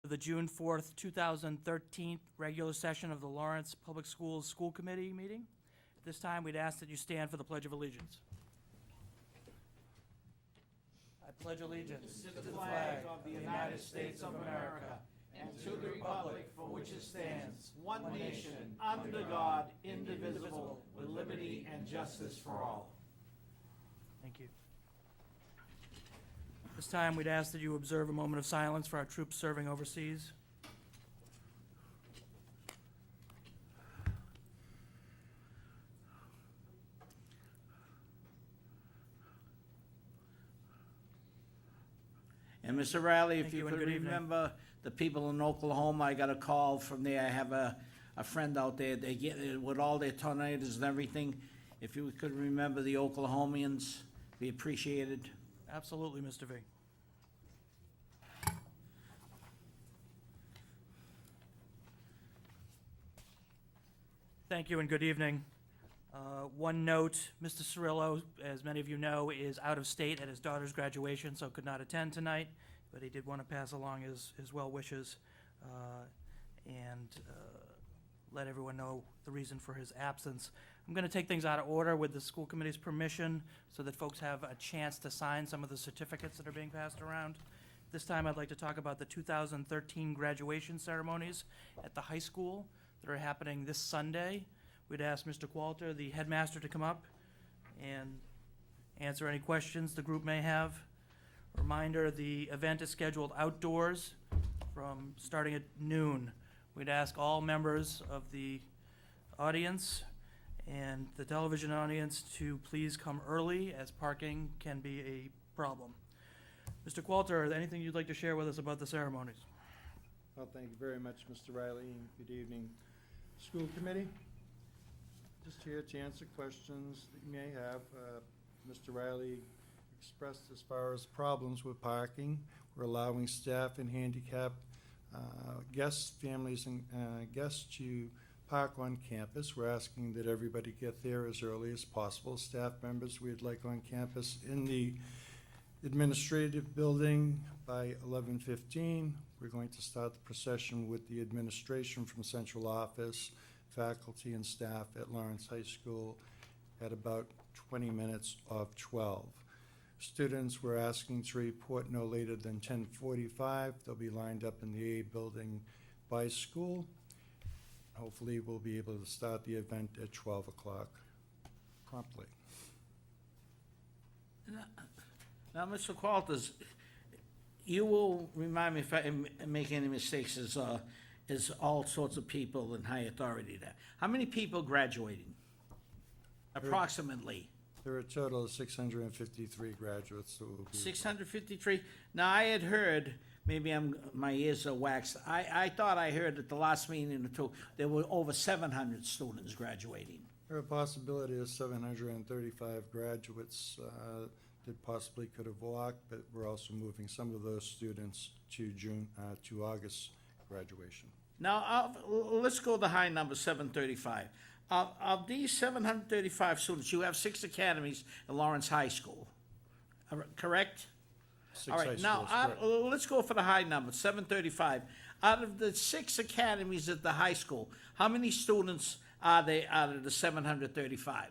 for the June 4th, 2013 regular session of the Lawrence Public Schools School Committee meeting. At this time, we'd ask that you stand for the Pledge of Allegiance. I pledge allegiance to the flag of the United States of America and to the republic for which it stands, one nation, under God, indivisible, with liberty and justice for all. Thank you. This time, we'd ask that you observe a moment of silence for our troops serving overseas. And Mr. Riley, if Thank you you, and could good evening. remember the people in Oklahoma, I got a call from there. I have a friend out there. They get with all their tornadoes and everything. If you could remember the Oklahomians, be appreciated. Absolutely, Mr. V. Thank you and good evening. One note, Mr. Cirillo, as many of you know, is out of state at his daughter's graduation, so could not attend tonight, but he did want to pass along his well wishes and let everyone know the reason for his absence. I'm going to take things out of order with the school committee's permission so that folks have a chance to sign some of the certificates that are being passed around. This time, I'd like to talk about the 2013 graduation ceremonies at the high school that are happening this Sunday. We'd ask Mr. Qualter, the headmaster, to come up and answer any questions the group may have. Reminder, the event is scheduled outdoors from starting at noon. We'd ask all members of the audience and the television audience to please come early, as parking can be a problem. Mr. Qualter, is there anything you'd like to share with us about the ceremonies? Well, thank you very much, Mr. Riley, and good evening, school committee. Just here to answer questions that you may have. Mr. Riley expressed as far as problems with parking. We're allowing staff and handicapped guests, families, and guests to park on campus. We're asking that everybody get there as early as possible. Staff members we'd like on campus in the administrative building by 11:15. We're going to start the procession with the administration from central office, faculty and staff at Lawrence High School at about 20 minutes of 12. Students we're asking to report no later than 10:45. They'll be lined up in the A building by school. Hopefully we'll be able to start the event at 12 o'clock promptly. Now, Mr. Qualters, you will remind me if I make any mistakes, is all sorts of people in high authority there. How many people graduating? Approximately? There are a total of 653 graduates who will be. 653? Now, I had heard, maybe my ears are waxed, I thought I heard at the last meeting or two, there were over 700 students graduating. There are a possibility of 735 graduates that possibly could have walked, but we're also moving some of those students to August graduation. Now, let's go the high number, 735. Of these 735 students, you have 6 academies at Lawrence High School, correct? Six All high right, now, schools, correct. let's go for the high number, 735. Out of the 6 academies at the high school, how many students are they out of the 735?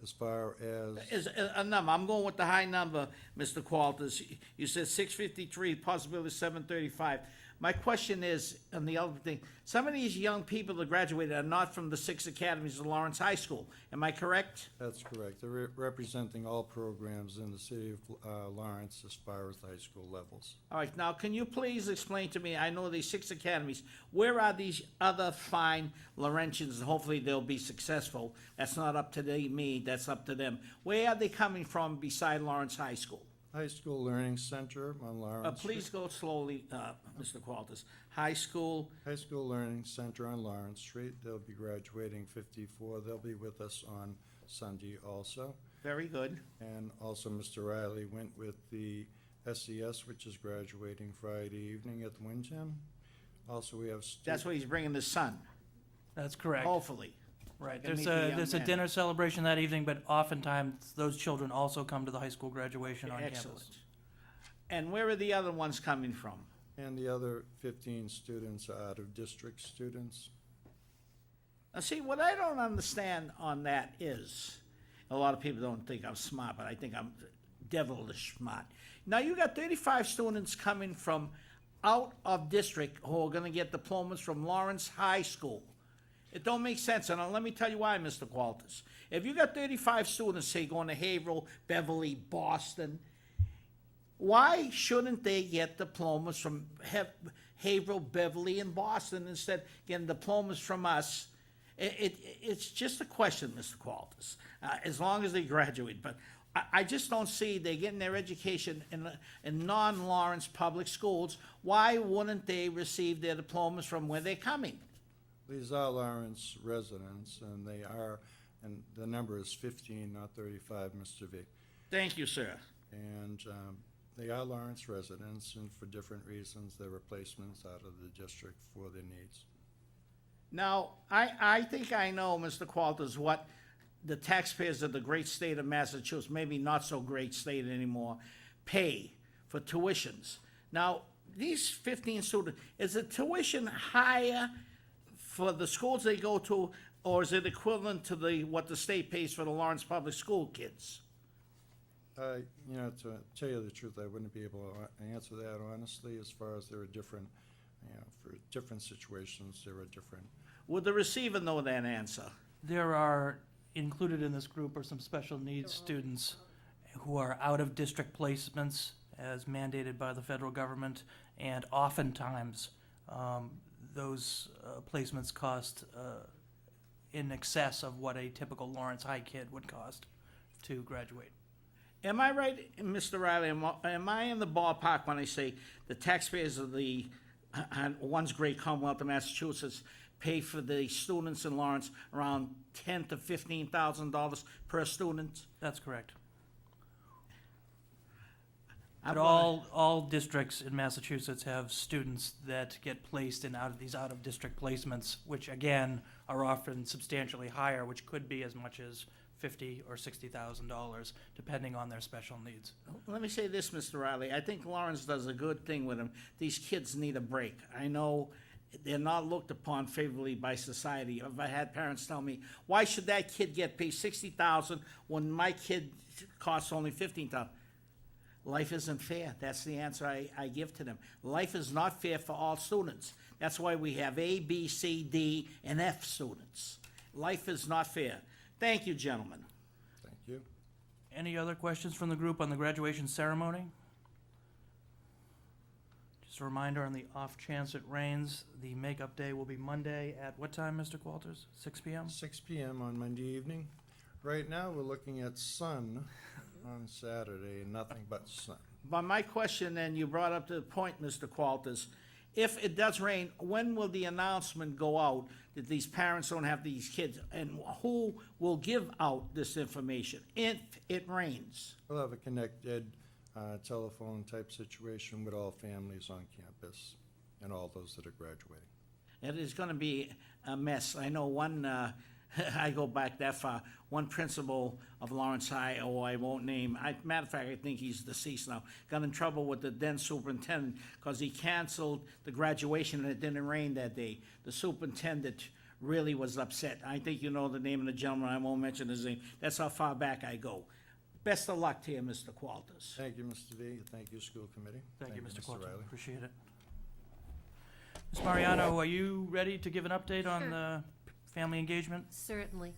As far as, Is a number, I'm going with the high number, Mr. Qualters. You said 653, possibility 735. My question is, and the other thing, some of these young people that graduated are not from the 6 academies of Lawrence High School. Am I correct? that's correct. They're representing all programs in the city of Lawrence as far as the high school levels. All right, now, can you please explain to me, I know these 6 academies, where are these other fine Laurentians, and hopefully they'll be successful? That's not up to me, that's up to them. Where are they coming from beside Lawrence High School? High School Learning Center on Lawrence Please Street. go slowly, Mr. Qualters. High school, High School Learning Center on Lawrence Street. They'll be graduating 54. They'll be with us on Sunday also. very good. And also Mr. Riley went with the SES, which is graduating Friday evening at the Wyndham. Also, we have. That's where he's bringing his son, That's correct. hopefully. Right, Can meet the young there's a man. dinner celebration that evening, but oftentimes those children also come to the high school graduation on Excellent. campus. And where are the other ones coming from? And the other 15 students are out-of-district students. Now, see, what I don't understand on that is, a lot of people don't think I'm smart, but I think I'm devilish smart. Now, you got 35 students coming from out of district who are gonna get diplomas from Lawrence High School. It don't make sense, and let me tell you why, Mr. Qualtis. If you got 35 students, say, going to Haverhill, Beverly, Boston, why shouldn't they get diplomas from Haverhill, Beverly, and Boston instead of getting diplomas from us? It's just a question, Mr. Qualtis, as long as they graduate. But I just don't see they getting their education in non-Lawrence public schools. Why wouldn't they receive their diplomas from where they're coming? These are Lawrence residents, and the number is 15, not 35, Mr. V. Thank you, sir. And they are Lawrence residents, and for different reasons, they're replacements out of the district for their needs. Now, I think I know, Mr. Qualtis, what the taxpayers of the great state of Massachusetts, maybe not so great state anymore, pay for tuitions. Now, these 15 students, is the tuition higher for the schools they go to, or is it equivalent to what the state pays for the Lawrence Public School kids? To tell you the truth, I wouldn't be able to answer that honestly, as far as there are different, for different situations, there are different. Would the receiver know that answer? There are, included in this group are some special needs students who are out-of-district placements as mandated by the federal government, and oftentimes, those placements cost in excess of what a typical Lawrence High kid would cost to graduate. Am I right, Mr. Riley? Am I in the ballpark when I say the taxpayers of the once great Commonwealth of Massachusetts pay for the students in Lawrence around $10,000 to $15,000 per student? That's correct. I'm But gonna- all districts in Massachusetts have students that get placed in these out-of-district placements, which again are often substantially higher, which could be as much as $50,000 or $60,000, depending on their special needs. Let me say this, Mr. Riley. I think Lawrence does a good thing with them. These kids need a break. I know they're not looked upon favorably by society. I've had parents tell me, why should that kid get paid $60,000 when my kid costs only $15,000? Life isn't fair. That's the answer I give to them. Life is not fair for all students. That's why we have A, B, C, D, and F students. Life is not fair. Thank you, gentlemen. Thank you. Any other questions from the group on the graduation ceremony? Just a reminder, on the off chance it rains, the makeup day will be Monday at what time, Mr. Qualters? 6 p.m.? 6 p.m. on Monday evening. Right now, we're looking at sun on Saturday, and nothing but sun. But my question then, you brought up the point, Mr. Qualtis, if it does rain, when will the announcement go out that these parents don't have these kids? And who will give out this information if it rains? We'll have a connected telephone type situation with all families on campus and all those that are graduating. It is gonna be a mess. I know one, I go back that far, one principal of Lawrence High, I won't name, matter of fact, I think he's deceased now, got in trouble with the then superintendent because he canceled the graduation and it didn't rain that day. The superintendent really was upset. I think you know the name of the gentleman, I won't mention his name. That's how far back I go. Best of luck to you, Mr. Qualtis. Thank you, Mr. V. Thank you, school committee. Thank you, Mr. Qualters. Riley. Appreciate it. Ms. Mariano, are you ready to give an update on Sure. the family engagement? Certainly.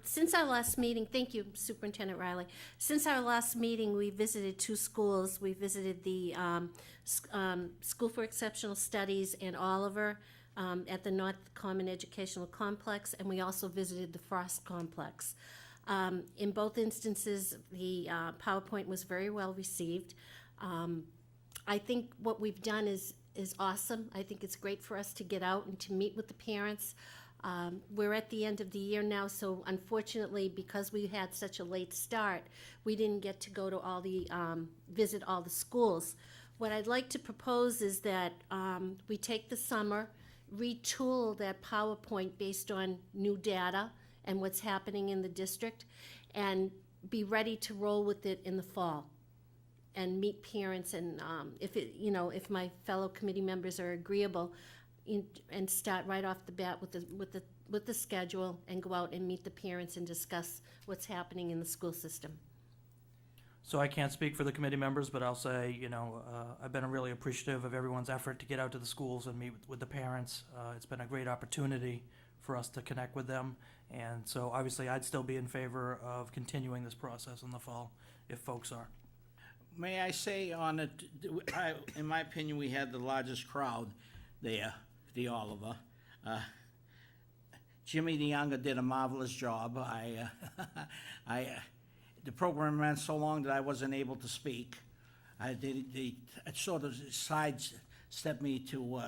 Since our last meeting, thank you, Superintendent Riley. Since our last meeting, we visited two schools. We visited the School for Exceptional Studies in Oliver at the North Common Educational Complex, and we also visited the Frost Complex. In both instances, the PowerPoint was very well received. I think what we've done is awesome. I think it's great for us to get out and to meet with the parents. We're at the end of the year now, so unfortunately, because we had such a late start, we didn't get to go to all the, visit all the schools. What I'd like to propose is that we take the summer, retool that PowerPoint based on new data and what's happening in the district, and be ready to roll with it in the fall. and meet parents, and if my fellow committee members are agreeable, and start right off the bat with the schedule and go out and meet the parents and discuss what's happening in the school system. So I can't speak for the committee members, but I'll say, I've been really appreciative of everyone's effort to get out to the schools and meet with the parents. It's been a great opportunity for us to connect with them. And so obviously, I'd still be in favor of continuing this process in the fall if folks are. May I say on it, in my opinion, we had the largest crowd there, the Oliver. Jimmy the Younger did a marvelous job. The program ran so long that I wasn't able to speak. It sort of sidestepped me to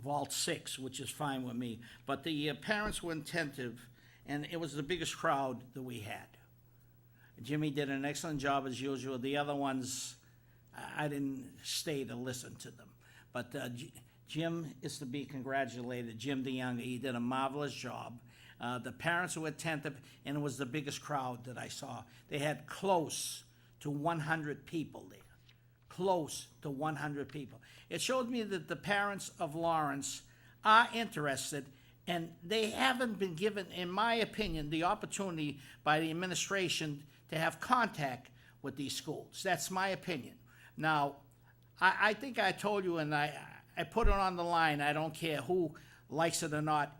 Vault 6, which is fine with me. But the parents were attentive, and it was the biggest crowd that we had. Jimmy did an excellent job as usual. The other ones, I didn't stay to listen to them. But Jim is to be congratulated. Jim DeYoung, he did a marvelous job. The parents were attentive, and it was the biggest crowd that I saw. They had close to 100 people there. Close to 100 people. It showed me that the parents of Lawrence are interested, and they haven't been given, in my opinion, the opportunity by the administration to have contact with these schools. That's my opinion. Now, I think I told you, and I put it on the line, I don't care who likes it or not.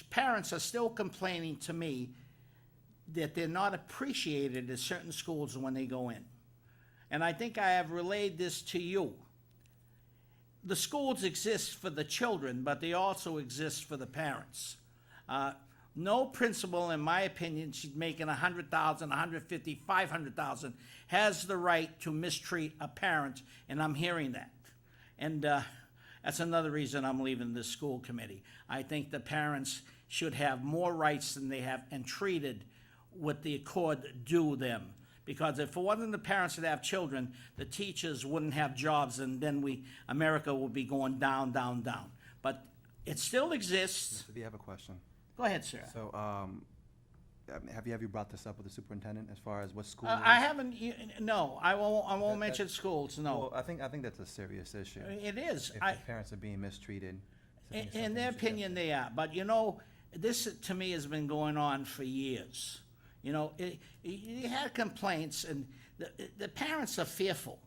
Parents are still complaining to me that they're not appreciated at certain schools when they go in. And I think I have relayed this to you. The schools exist for the children, but they also exist for the parents. No principal, in my opinion, she's making $100,000, $150,000, $500,000, has the right to mistreat a parent, and I'm hearing that. And that's another reason I'm leaving this school committee. I think the parents should have more rights than they have, and treated what the accord due them. Because if it wasn't the parents that have children, the teachers wouldn't have jobs, and then America would be going down, down, down. But it still exists. Mr. V, I have a question. Go ahead, sir. So, have you brought this up with the superintendent as far as what school? I haven't. No, I won't mention schools. No, Well, I think that's a serious issue. it is. If the parents are being mistreated. I think it's In something their we should get opinion, to. they are. But this to me has been going on for years. You had complaints, and the parents are fearful.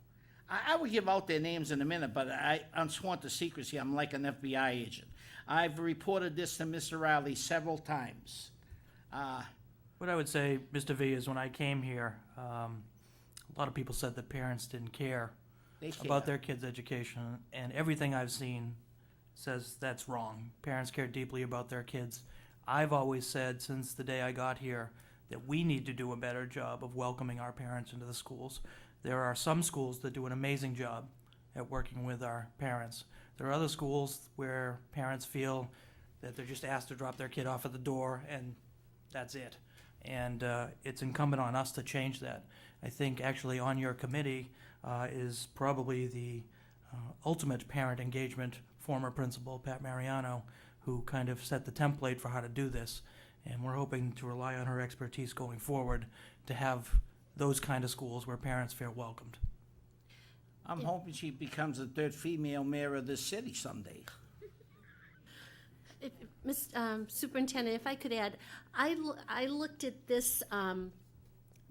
I would give out their names in a minute, but I'm sworn to secrecy. I'm like an FBI agent. I've reported this to Mr. Riley several times. What I would say, Mr. V, is when I came here, a lot of people said that parents didn't care They care. about their kids' education, and everything I've seen says that's wrong. Parents care deeply about their kids. I've always said since the day I got here that we need to do a better job of welcoming our parents into the schools. There are some schools that do an amazing job at working with our parents. There are other schools where parents feel that they're just asked to drop their kid off at the door and that's it. And it's incumbent on us to change that. I think actually on your committee is probably the ultimate parent engagement former principal, Pat Mariano, who kind of set the template for how to do this. And we're hoping to rely on her expertise going forward to have those kind of schools where parents feel welcomed. I'm hoping she becomes the third female mayor of this city someday. Ms. Superintendent, if I could add, I looked at this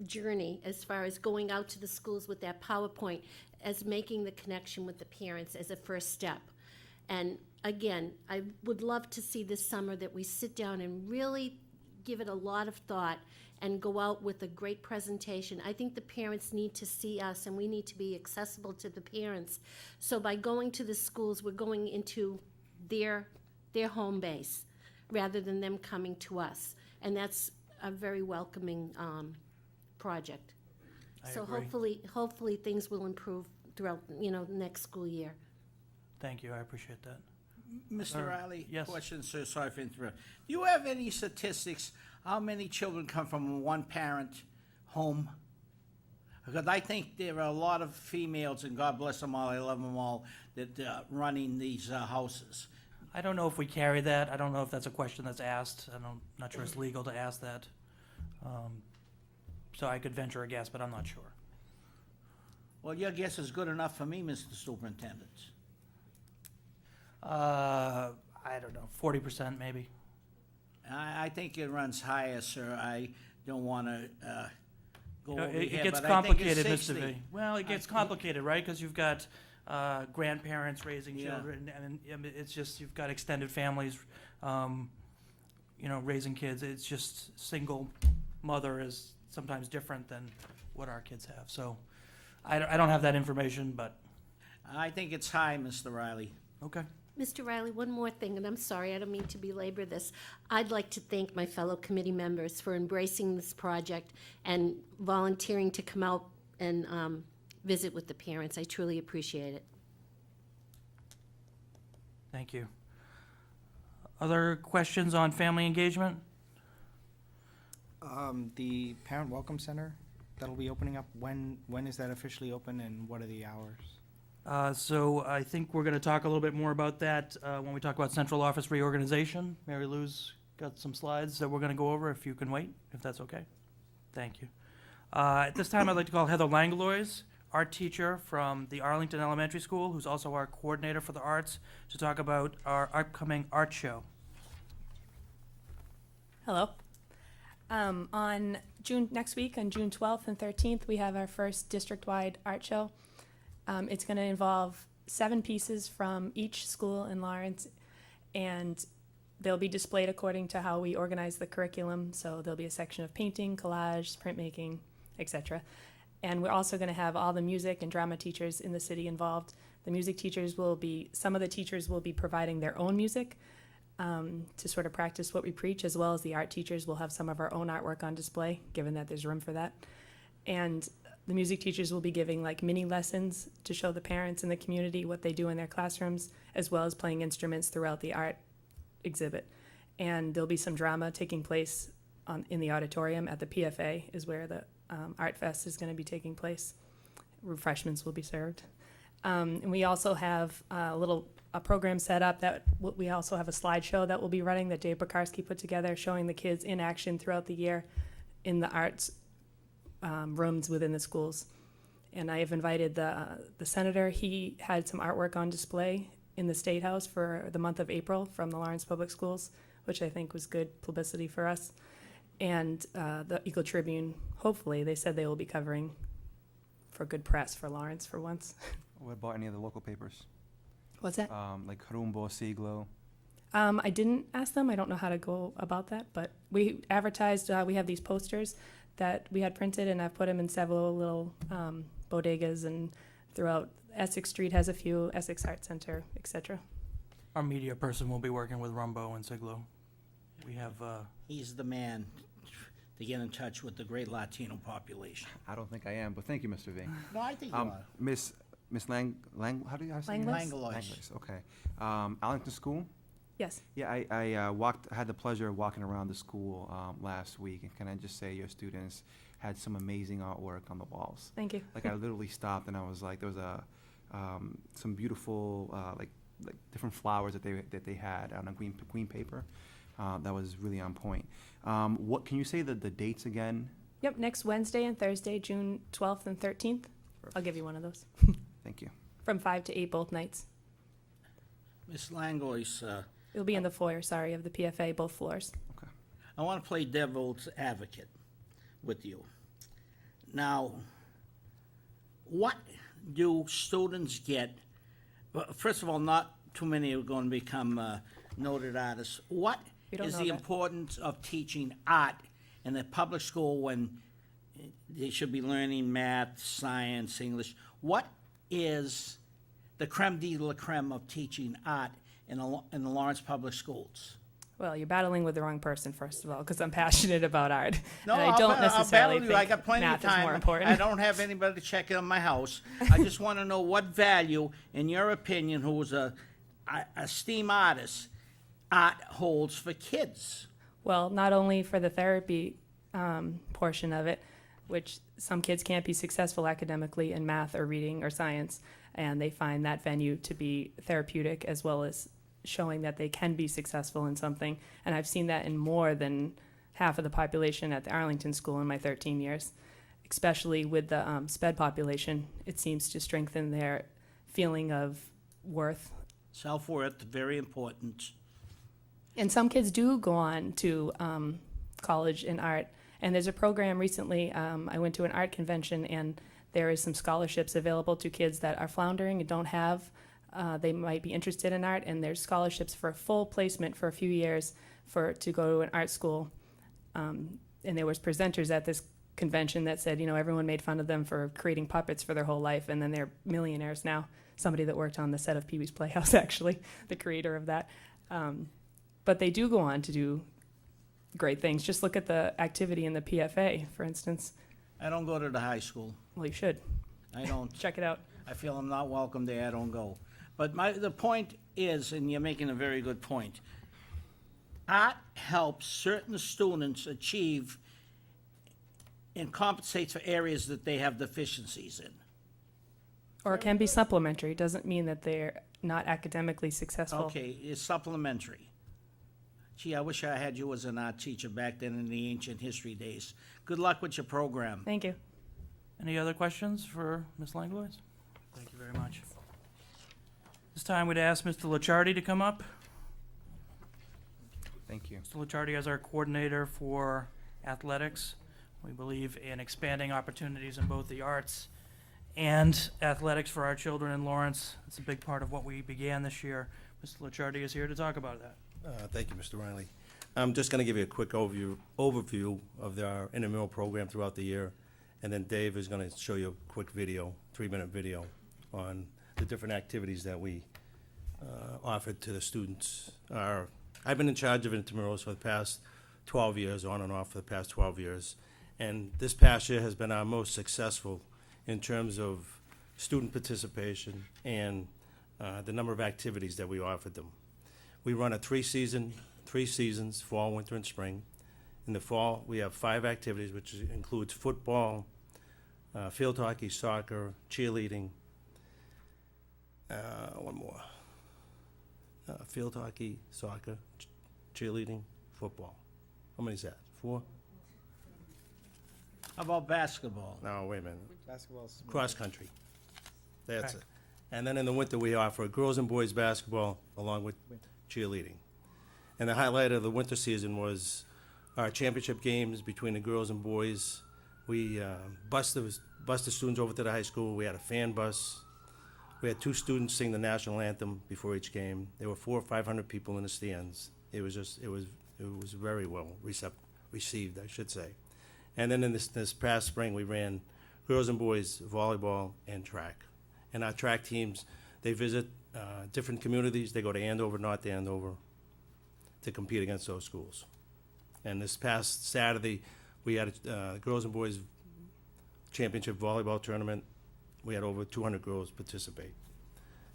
journey as far as going out to the schools with that PowerPoint as making the connection with the parents as a first step. And again, I would love to see this summer that we sit down and really give it a lot of thought and go out with a great presentation. I think the parents need to see us, and we need to be accessible to the parents. So by going to the schools, we're going into their home base rather than them coming to us. And that's a very welcoming project. I So agree. hopefully things will improve throughout, the next school year. Thank you, I appreciate that. Mr. Riley, yes. question, sir, sorry for interrupting. Do you have any statistics, how many children come from a one-parent home? Because I think there are a lot of females, and God bless them all, I love them all, that running these houses. I don't know if we carry that. I don't know if that's a question that's asked. I'm not sure it's legal to ask that. So I could venture a guess, but I'm not sure. Well, your guess is good enough for me, Mr. Superintendent. I don't know, 40% maybe. I think it runs higher, sir. I don't want to go You know, over it here, gets but I think it's complicated, Mr. 60. V. Well, it gets complicated, right? Because you've got grandparents raising Yeah. children, and it's just, you've got extended families, raising kids. It's just single mother is sometimes different than what our kids have. So I don't have that information, but, I think it's high, Mr. Riley. okay. Mr. Riley, one more thing, and I'm sorry, I don't mean to belabor this. I'd like to thank my fellow committee members for embracing this project and volunteering to come out and visit with the parents. I truly appreciate it. Thank you. Other questions on family engagement? The Parent Welcome Center, that'll be opening up, when is that officially open and what are the hours? So I think we're going to talk a little bit more about that when we talk about central office reorganization. Mary Lou's got some slides that we're going to go over, if you can wait, if that's okay. Thank you. At this time, I'd like to call Heather Langlois, art teacher from the Arlington Elementary School, who's also our coordinator for the arts, to talk about our upcoming art show. Hello. Next week, on June 12th and 13th, we have our first district-wide art show. It's going to involve 7 pieces from each school in Lawrence, and they'll be displayed according to how we organize the curriculum. So there'll be a section of painting, collage, printmaking, etc. And we're also going to have all the music and drama teachers in the city involved. The music teachers some of the teachers will be providing their own music to sort of practice what we preach, as well as the art teachers will have some of our own artwork on display, given that there's room for that. And the music teachers will be giving like mini lessons to show the parents in the community what they do in their classrooms, as well as playing instruments throughout the art exhibit. And there'll be some drama taking place in the auditorium at the PFA is where the Art Fest is going to be taking place. Refreshments will be served. And we also have a program set up that we also have a slideshow that will be running that Dave Bakarski put together, showing the kids in action throughout the year in the arts rooms within the schools. And I have invited the senator. He had some artwork on display in the State House for the month of April from the Lawrence Public Schools, which I think was good publicity for us. And the Eagle Tribune, hopefully, they said they will be covering for good press for Lawrence for once. What about any of the local papers? What's that? Like Harumbo, Siglo? I didn't ask them. I don't know how to go about that, but we advertised, we have these posters that we had printed, and I've put them in several little bodegas and throughout. Essex Street has a few, Essex Art Center, etc. Our media person will be working with Rumbo and Siglo. We have, He's the man to get in touch with the great Latino population. I don't think I am, but thank you, Mr. V. No, I think you are. Miss Lang, how do you say your name? Langlois? Langlois. Langlois, okay. Arlington School? Yes. Yeah, I had the pleasure of walking around the school last week, and can I just say your students had some amazing artwork on the walls. Thank you. Like I literally stopped and I was like, there was some beautiful like different flowers that they had on a green paper. That was really on point. What can you say the dates again? Yep, next Wednesday and Thursday, June 12th and 13th. I'll give you one of those. Thank you. From 5 to 8 both nights. Miss Langlois, It'll be in the foyer, of the PFA, both floors. I want to play devil's advocate with you. Now, what do students get? Well, first of all, not too many are going to become noted artists. What We don't is know the that. importance of teaching art in a public school when they should be learning math, science, English? What is the creme de la creme of teaching art in the Lawrence Public Schools? Well, you're battling with the wrong person, first of all, because I'm passionate about art. No, and I don't I'll necessarily battle you. I think got plenty math of time. is more important. I don't have anybody to check in on my house. I just want to know what value, in your opinion, who is a STEAM artist, art holds for kids. Well, not only for the therapy portion of it, which some kids can't be successful academically in math or reading or science, and they find that venue to be therapeutic as well as showing that they can be successful in something. And I've seen that in more than half of the population at the Arlington School in my 13 years. especially with the SPED population. It seems to strengthen their feeling of worth. Self-worth, very important. And some kids do go on to college in art. And there's a program recently, I went to an art convention, and there is some scholarships available to kids that are floundering and don't have, they might be interested in art, and there's scholarships for full placement for a few years to go to an art school. And there was presenters at this convention that said, everyone made fun of them for creating puppets for their whole life, and then they're millionaires now. Somebody that worked on the set of Pee-wee's Playhouse, actually, the creator of that. But they do go on to do great things. Just look at the activity in the PFA, for instance. I don't go to the high school. Well, you should. I don't. Check it out. I feel I'm not welcome there, I don't go. But the point is, and you're making a very good point, art helps certain students achieve and compensates for areas that they have deficiencies in. Or it can be supplementary. Doesn't mean that they're not academically successful. Okay, it's supplementary. Gee, I wish I had you as an art teacher back then in the ancient history days. Good luck with your program. Thank you. Any other questions for Ms. Langlois? Thank you very much. This time we'd ask Mr. Licciardi to come up. Thank you. Mr. Licciardi is our coordinator for athletics. We believe in expanding opportunities in both the arts and athletics for our children in Lawrence. It's a big part of what we began this year. Mr. Licciardi is here to talk about that. Thank you, Mr. Riley. I'm just going to give you a quick overview of our intramural program throughout the year, and then Dave is going to show you a quick video, 3-minute video, on the different activities that we offered to the students. I've been in charge of intramurals for the past 12 years, on and off for the past 12 years, and this past year has been our most successful in terms of student participation and the number of activities that we offered them. We run a 3 seasons, fall, winter, and spring. In the fall, we have 5 activities, which includes football, field hockey, soccer, cheerleading, one more. Field hockey, soccer, cheerleading, football. How many is that? 4? How about basketball? No, wait a minute. Basketball's. Cross country. That's Okay. it. And then in the winter, we offer girls and boys basketball along with cheerleading. And the highlight of the winter season was our championship games between the girls and boys. We bused the students over to the high school. We had a fan bus. We had 2 students sing the national anthem before each game. There were 400 or 500 people in the stands. It was very well received, I should say. And then in this past spring, we ran girls and boys volleyball and track. And our track teams, they visit different communities. They go to Andover, North Andover, to compete against those schools. And this past Saturday, we had a girls and boys championship volleyball tournament. We had over 200 girls participate.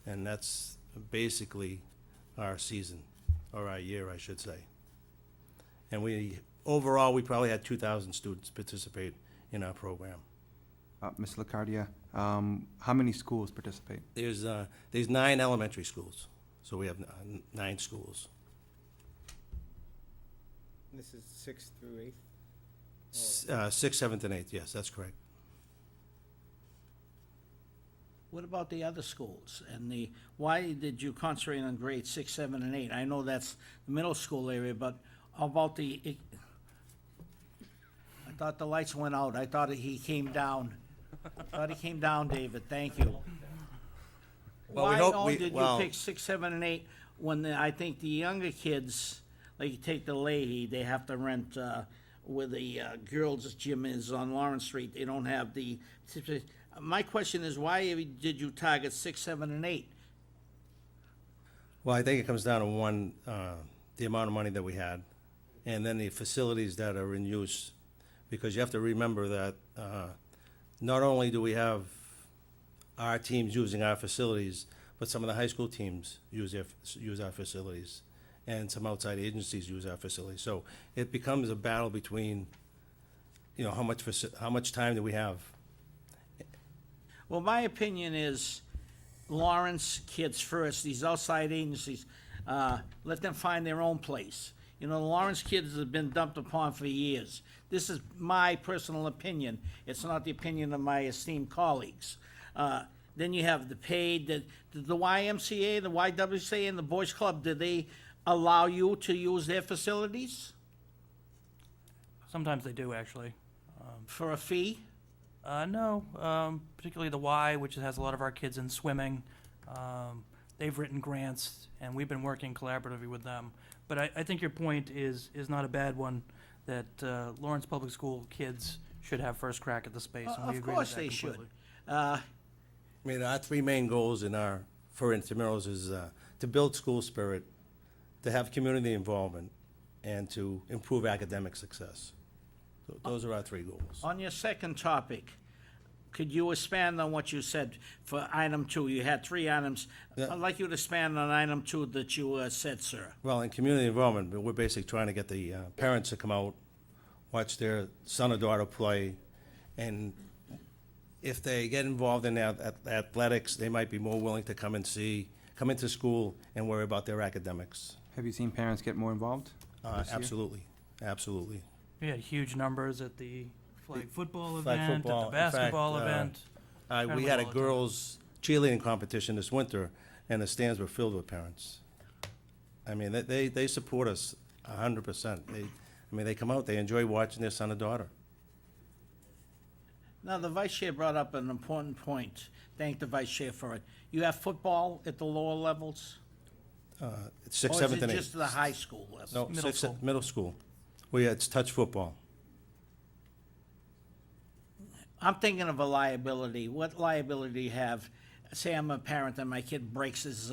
And that's basically our season, or our year, I should say. And overall, we probably had 2,000 students participate in our program. Ms. Liccardia, how many schools participate? There's 9 elementary schools, so we have 9 schools. This is 6th through 8th? 6th, 7th, and 8th, yes, that's correct. What about the other schools? And why did you concentrate on grades 6, 7, and 8? I know that's the middle school area, but how about I thought the lights went out. I thought he came down. David, thank you. Well, we Why hope did you well, pick 6, 7, and 8 when I think the younger kids, like you take the Leahy, they have to rent where the girls' gym is on Lawrence Street. They don't have the. My question is, why did you target 6, 7, and 8? Well, I think it comes down to one, the amount of money that we had, and then the facilities that are in use. Because you have to remember that not only do we have our teams using our facilities, but some of the high school teams use our facilities, and some outside agencies use our facilities. So it becomes a battle between, how much time do we have? Well, my opinion is Lawrence kids first, these outside agencies, let them find their own place. You know, the Lawrence kids have been dumped upon for years. This is my personal opinion. It's not the opinion of my esteemed colleagues. Then you have the paid, the YMCA, the YWCA, and the Boys Club, do they allow you to use their facilities Sometimes they do, actually. for a fee? No, particularly the Y, which has a lot of our kids in swimming. They've written grants, and we've been working collaboratively with them. But I think your point is not a bad one, that Lawrence Public School kids should have first crack at the space, and we Of agree with course that they should. completely. I mean, our three main goals for intramurals is to build school spirit, to have community involvement, and to improve academic success. Those are our three goals. On your second topic, could you expand on what you said for item 2? You had 3 items. Yeah. I'd like you to expand on item 2 that you said, sir. Well, in community involvement, we're basically trying to get the parents to come out, watch their son or daughter play, and if they get involved in athletics, they might be more willing to come into school and worry about their academics. Have you seen parents get more involved? this year? Absolutely, absolutely. We had huge numbers at the flag football Flag event, at football. the In fact, basketball event. We had a girls' cheerleading competition this winter, and the stands were filled with parents. I mean, they support us 100%. They come out, they enjoy watching their son or daughter. Now, the vice chair brought up an important point. Thank the vice chair for it. You have football at the lower levels? It's sixth, Or is seventh, it and just eighth. the high school level? No, Middle sixth, school. middle school. It's touch football. I'm thinking of a liability. What liability do you have? Say I'm a parent and my kid breaks his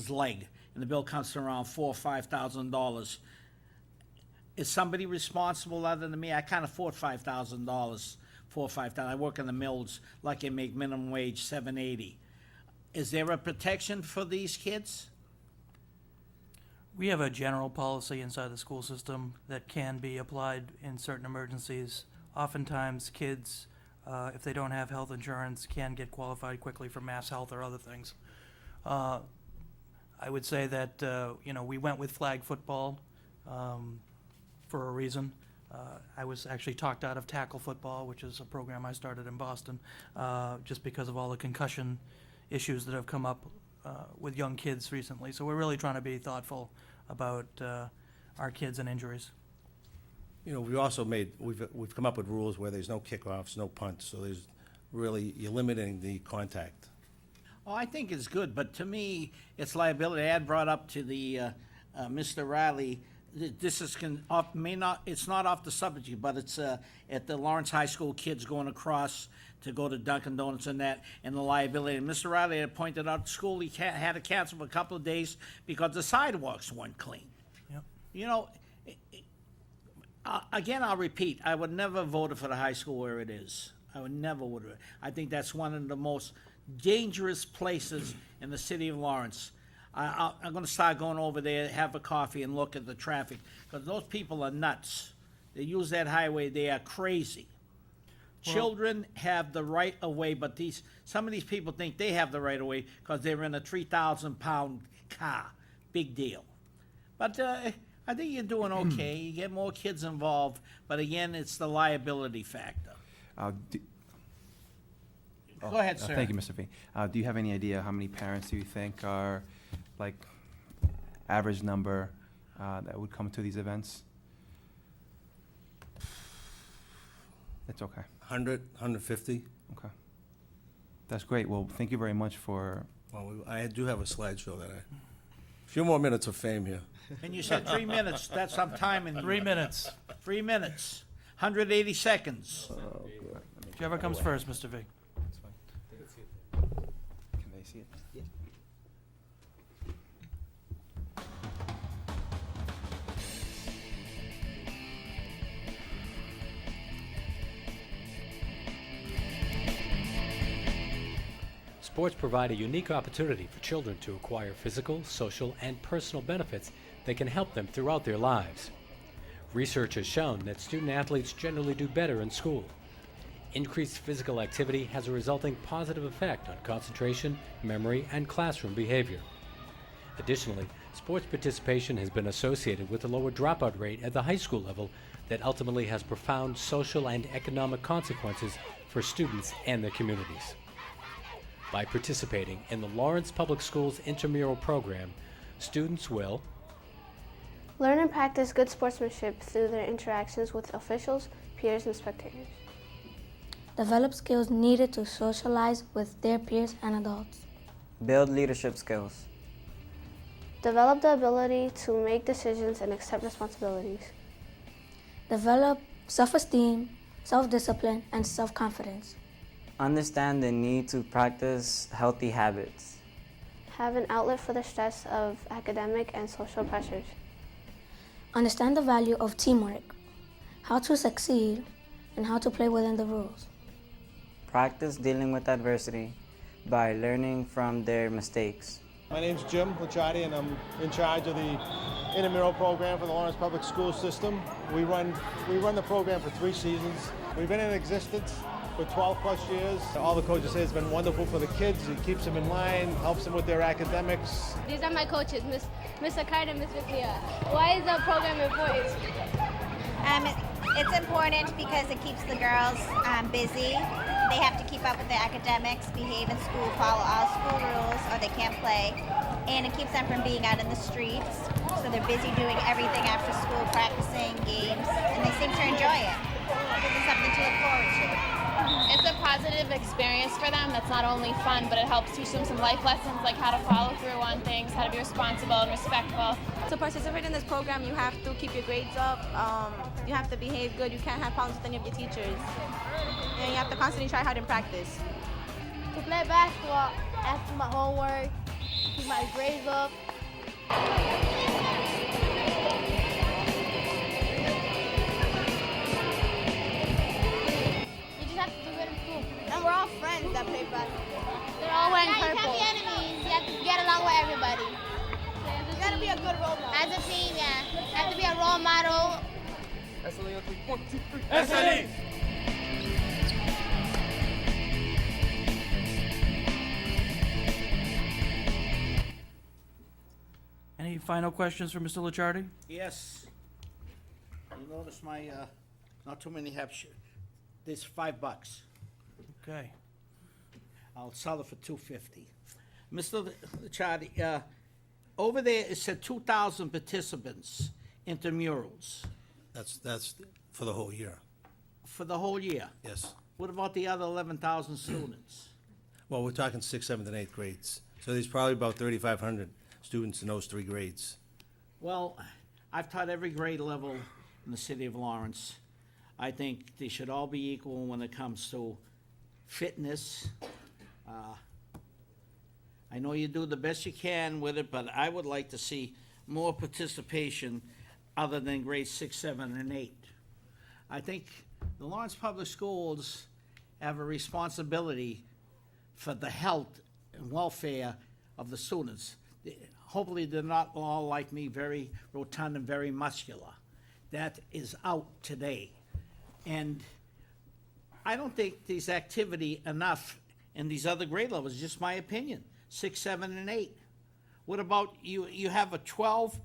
leg, and the bill comes to around $4,000 or $5,000. Is somebody responsible other than me? I can't afford $5,000, $4,000 or $5,000. I work in the mills, like I make minimum wage $7.80. Is there a protection for these kids? We have a general policy inside the school system that can be applied in certain emergencies. Oftentimes, kids, if they don't have health insurance, can get qualified quickly for mass health or other things. I would say that, we went with flag football for a reason. I was actually talked out of tackle football, which is a program I started in Boston, just because of all the concussion issues that have come up with young kids recently. So we're really trying to be thoughtful about our kids and injuries. We also we've come up with rules where there's no kickoffs, no punts, so you're limiting the contact. Oh, I think it's good, but to me, it's liability. I had brought up to the, Mr. Riley, this is, it's not off the subject, but it's, at the Lawrence High School kids going across to go to Dunkin' Donuts and that, and the liability. And Mr. Riley had pointed out, school, he had to cancel for a couple of days because the sidewalks weren't clean. Yep. Again, I'll repeat, I would never have voted for the high school where it is. I would never would have. I think that's one of the most dangerous places in the city of Lawrence. I'm gonna start going over there, have a coffee, and look at the traffic, because those people are nuts. They use that highway, they are crazy. Children have the right of way, but some of these people think they have the right of way because they're in a 3,000-pound car. Big deal. But I think you're doing okay. You get more kids involved, but again, it's the liability factor. Go ahead, sir. Thank you, Mr. Fee. Do you have any idea how many parents do you think are, like, average number that would come to these events? It's okay. 100, 150. Okay. That's great. Well, thank you very much for, Well, I do have a slideshow a few more minutes of fame here. And you said 3 minutes. That's some time in 3 minutes. 3 minutes. 180 seconds. Whichever comes first, Mr. V. can they see it? Sports provide a unique opportunity for children to acquire physical, social, and personal benefits that can help them throughout their lives. Research has shown that student athletes generally do better in school. Increased physical activity has a resulting positive effect on concentration, memory, and classroom behavior. Additionally, sports participation has been associated with a lower dropout rate at the high school level that ultimately has profound social and economic consequences for students and their communities. By participating in the Lawrence Public Schools intramural program, students will learn and practice good sportsmanship through their interactions with officials, peers, and spectators. Develop skills needed to socialize with their peers and adults. Build leadership skills. Develop the ability to make decisions and accept responsibilities. Develop self-esteem, self-discipline, and self-confidence. Understand the need to practice healthy habits. Have an outlet for the stress of academic and social pressures. Understand the value of teamwork, how to succeed, and how to play within the rules. Practice dealing with adversity by learning from their mistakes. My name's Jim Licciardi, and I'm in charge of the intramural program for the Lawrence Public School System. We run the program for 3 seasons. We've been in existence for 12 plus years. All the coaches say it's been wonderful for the kids. It keeps them in line, helps them with their academics. These are my coaches, Mr. Kite and Ms. Viclia. Why is the program important? It's important because it keeps the girls busy. They have to keep up with their academics, behave in school, follow all school rules, or they can't play. And it keeps them from being out in the streets. So they're busy doing everything after school, practicing games, and they seem to enjoy it. Gives them something to look forward to. It's a positive experience for them that's not only fun, but it helps teach them some life lessons, like how to follow through on things, how to be responsible and respectful. To participate in this program, you have to keep your grades up, you have to behave good, you can't have problems with any of your teachers, and you have to constantly try hard in practice. To play basketball, I have to do my homework, keep my grades up. You just have to do good in school. And we're all friends that play basketball. They're all wearing purple. You can't be enemies. You have to get along with everybody. You gotta be a good role model. As a team, yeah. You have to be a role model. SLE. Any final questions for Mr. Licciardi? Yes. You notice my, not too many have, there's $5. Okay. I'll sell it for $2.50. Mr. Licciardi, over there, it said 2,000 participants, intramurals, That's for the whole year, for the whole year. yes. What about the other 11,000 students? Well, we're talking 6th, 7th, and 8th grades. So there's probably about 3,500 students in those 3 grades. Well, I've taught every grade level in the city of Lawrence. I think they should all be equal when it comes to fitness. I know you do the best you can with it, but I would like to see more participation other than grades 6, 7, and 8. I think the Lawrence Public Schools have a responsibility for the health and welfare of the students. Hopefully, they're not all like me, very rotund and very muscular. That is out today. And I don't think there's activity enough in these other grade levels, just my opinion, 6, 7, and 8. What about, you have a 12,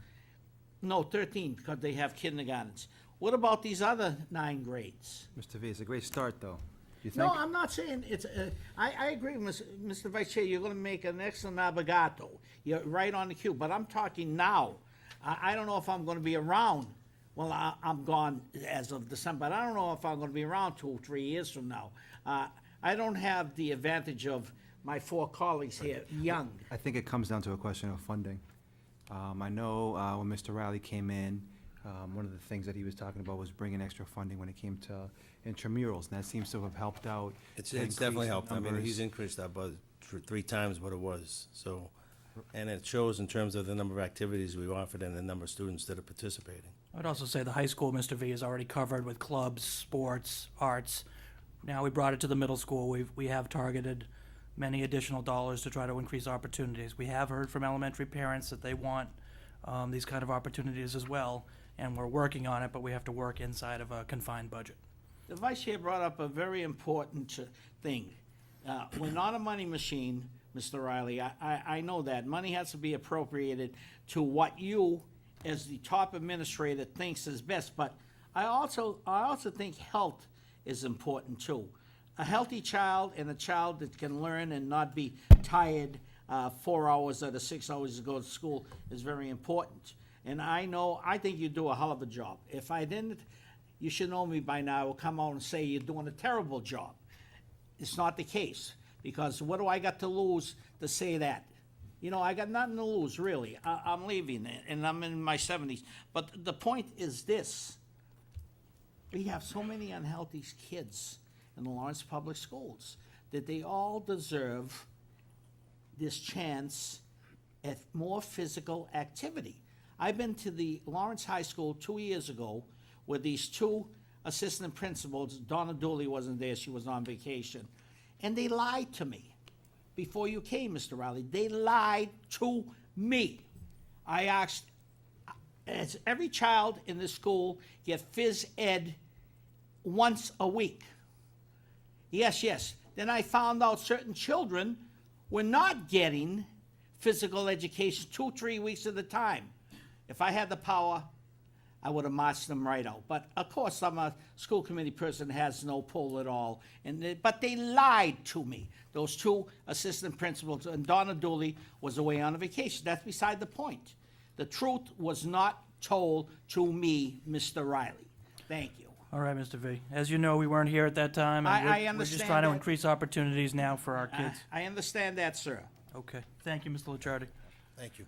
no, 13, because they have kindergartens. What about these other 9 grades? Mr. V, it's a great start, though. You think? No, I'm not saying it's, I agree with Mr. Vice Chair, you're gonna make an excellent navigato. You're right on the cue, but I'm talking now. I don't know if I'm gonna be around. Well, I'm gone as of December, but I don't know if I'm gonna be around 2 or 3 years from now. I don't have the advantage of my 4 colleagues here, young. I think it comes down to a question of funding. I know when Mr. Riley came in, one of the things that he was talking about was bringing extra funding when it came to intramurals, and that seems to have helped out. It's to definitely increase helped. I mean, numbers. he's increased that budget 3 times what it was, so. And it shows in terms of the number of activities we offered and the number of students that are participating. I'd also say the high school, Mr. V, is already covered with clubs, sports, arts. Now we brought it to the middle school. We have targeted many additional dollars to try to increase opportunities. We have heard from elementary parents that they want these kind of opportunities as well, and we're working on it, but we have to work inside of a confined budget. The Vice Chair brought up a very important thing. We're not a money machine, Mr. Riley. I know that. Money has to be appropriated to what you, as the top administrator, thinks is best. But I also think health is important too. A healthy child and a child that can learn and not be tired 4 hours out of 6 hours to go to school is very important. And I think you do a hell of a job. If I didn't, you should know me by now. I will come out and say you're doing a terrible job. It's not the case, because what do I got to lose to say that? You know, I got nothing to lose, really. I'm leaving, and I'm in my 70s. But the point is this. We have so many unhealthy kids in the Lawrence Public Schools that they all deserve this chance at more physical activity. I've been to the Lawrence High School 2 years ago with these two assistant principals. Donna Dooley wasn't there, she was on vacation. And they lied to me before you came, Mr. Riley. They lied to me. I asked, does every child in the school get phys ed once a week? Yes. Then I found out certain children were not getting physical education 2-3 weeks at a time. If I had the power, I would have marched them right out. But of course, I'm a school committee person, has no pull at all. But they lied to me, those two assistant principals, and Donna Dooley was away on a vacation. That's beside the point. The truth was not told to me, Mr. Riley. Thank you. All right, Mr. V. As you know, we weren't here at that time. And I We're just understand trying to that. increase opportunities now for our kids. I understand that, sir. Okay. Thank you, Mr. Licciardi. Thank you.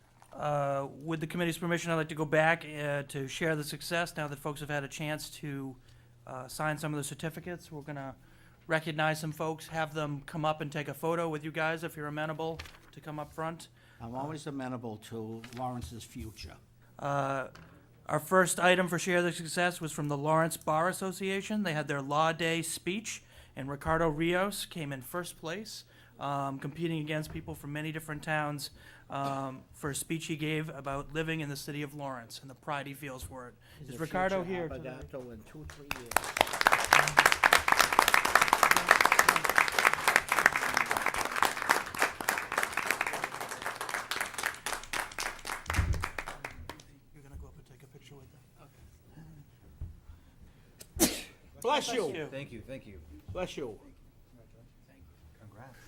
With the committee's permission, I'd like to go back to share the success now that folks have had a chance to sign some of the certificates. We're going to recognize some folks, have them come up and take a photo with you guys if you're amenable to come up front. I'm always amenable to Lawrence's future. Our first item for Share the Success was from the Lawrence Bar Association. They had their Law Day speech, and Ricardo Rios came in first place, competing against people from many different towns for a speech he gave about living in the city of Lawrence and the pride he feels for it. He's Is a Ricardo future here today? Abadato in 2-3 years. You're going to go up and take a picture with them? Bless you. Thank you. Bless you. Congrats.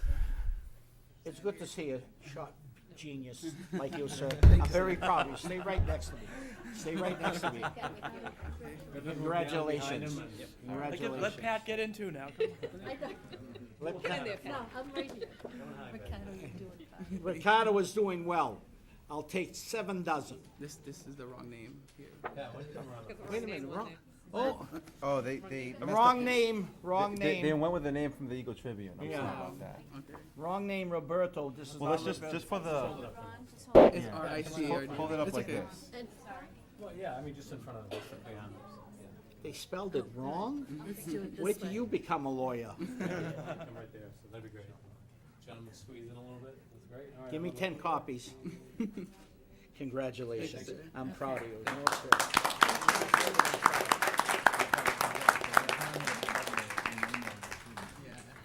It's good to see a shot genius like you, sir. I'm very proud of you. Stay right next to me. Stay right next to me. Congratulations. Congratulations. Let Pat get in too now. Let Pat- No, I'm right here. Ricardo, you're doing fine. Ricardo is doing well. I'll take 7 dozen. This is the wrong name here. Wait a minute, wrong. Oh, Oh, they messed wrong up. name, wrong They name. went with the name from the Eagle Tribune. I'm Yeah. sorry about that. Wrong name, Roberto. This is Well, not let's Roberto. just for the. It's R-I-C-A-R-D. Hold it up It's like okay. this. Well, yeah, I mean, just in front of us, behind us. They spelled it wrong? Let's do it Wait this till way. you become a lawyer. Come right there, so that'd be great. Gentlemen, squeeze in a little bit, that's great. All right, Give me I'll- 10 copies. Congratulations. Thank you, sir. I'm proud of you. Come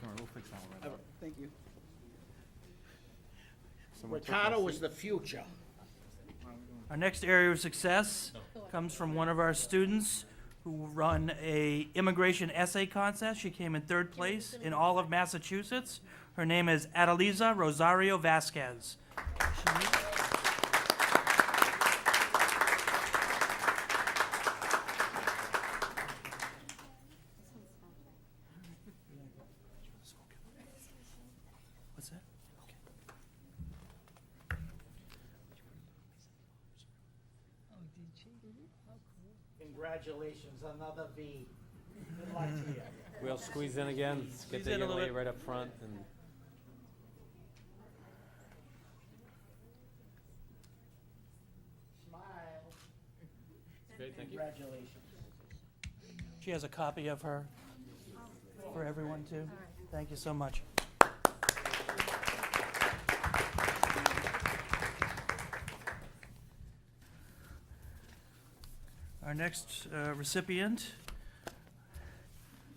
on, we'll fix that one right now. Thank you. Someone took Ricardo my is seat. the future. Our next area of success comes from one of our students who run a immigration essay contest. She came in 3rd place in all of Massachusetts. Her name is Adeliza Rosario Vasquez. What's that? Congratulations, another V. Good luck to you. We'll squeeze in again, get Squeeze the in a young little lady bit. right up front, and Smile. great, thank you. Congratulations. She has a copy of her for everyone too. Thank you so much. Our next recipient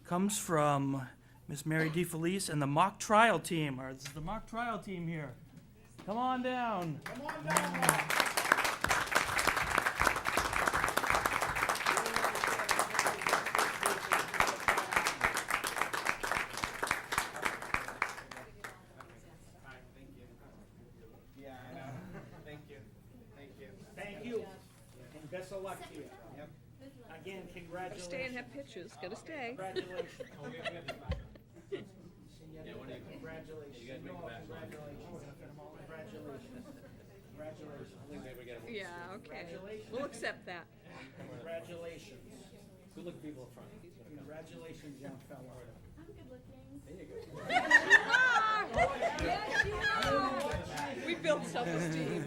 comes from Miss Mary DeFelice, and the mock trial team. This is the mock trial team here. Come on down. Come on down. Yeah, I know. Thank you. Thank you. Thank you. And best of luck to you. Again, congratulations. Stay and have pictures. Gotta stay. Congratulations. Congratulations. Congratulations. Yeah, okay. We'll accept that. Congratulations. Good looking people in front. Congratulations, young fellow. I'm good looking. There you go. Yes, you are. We built self-esteem.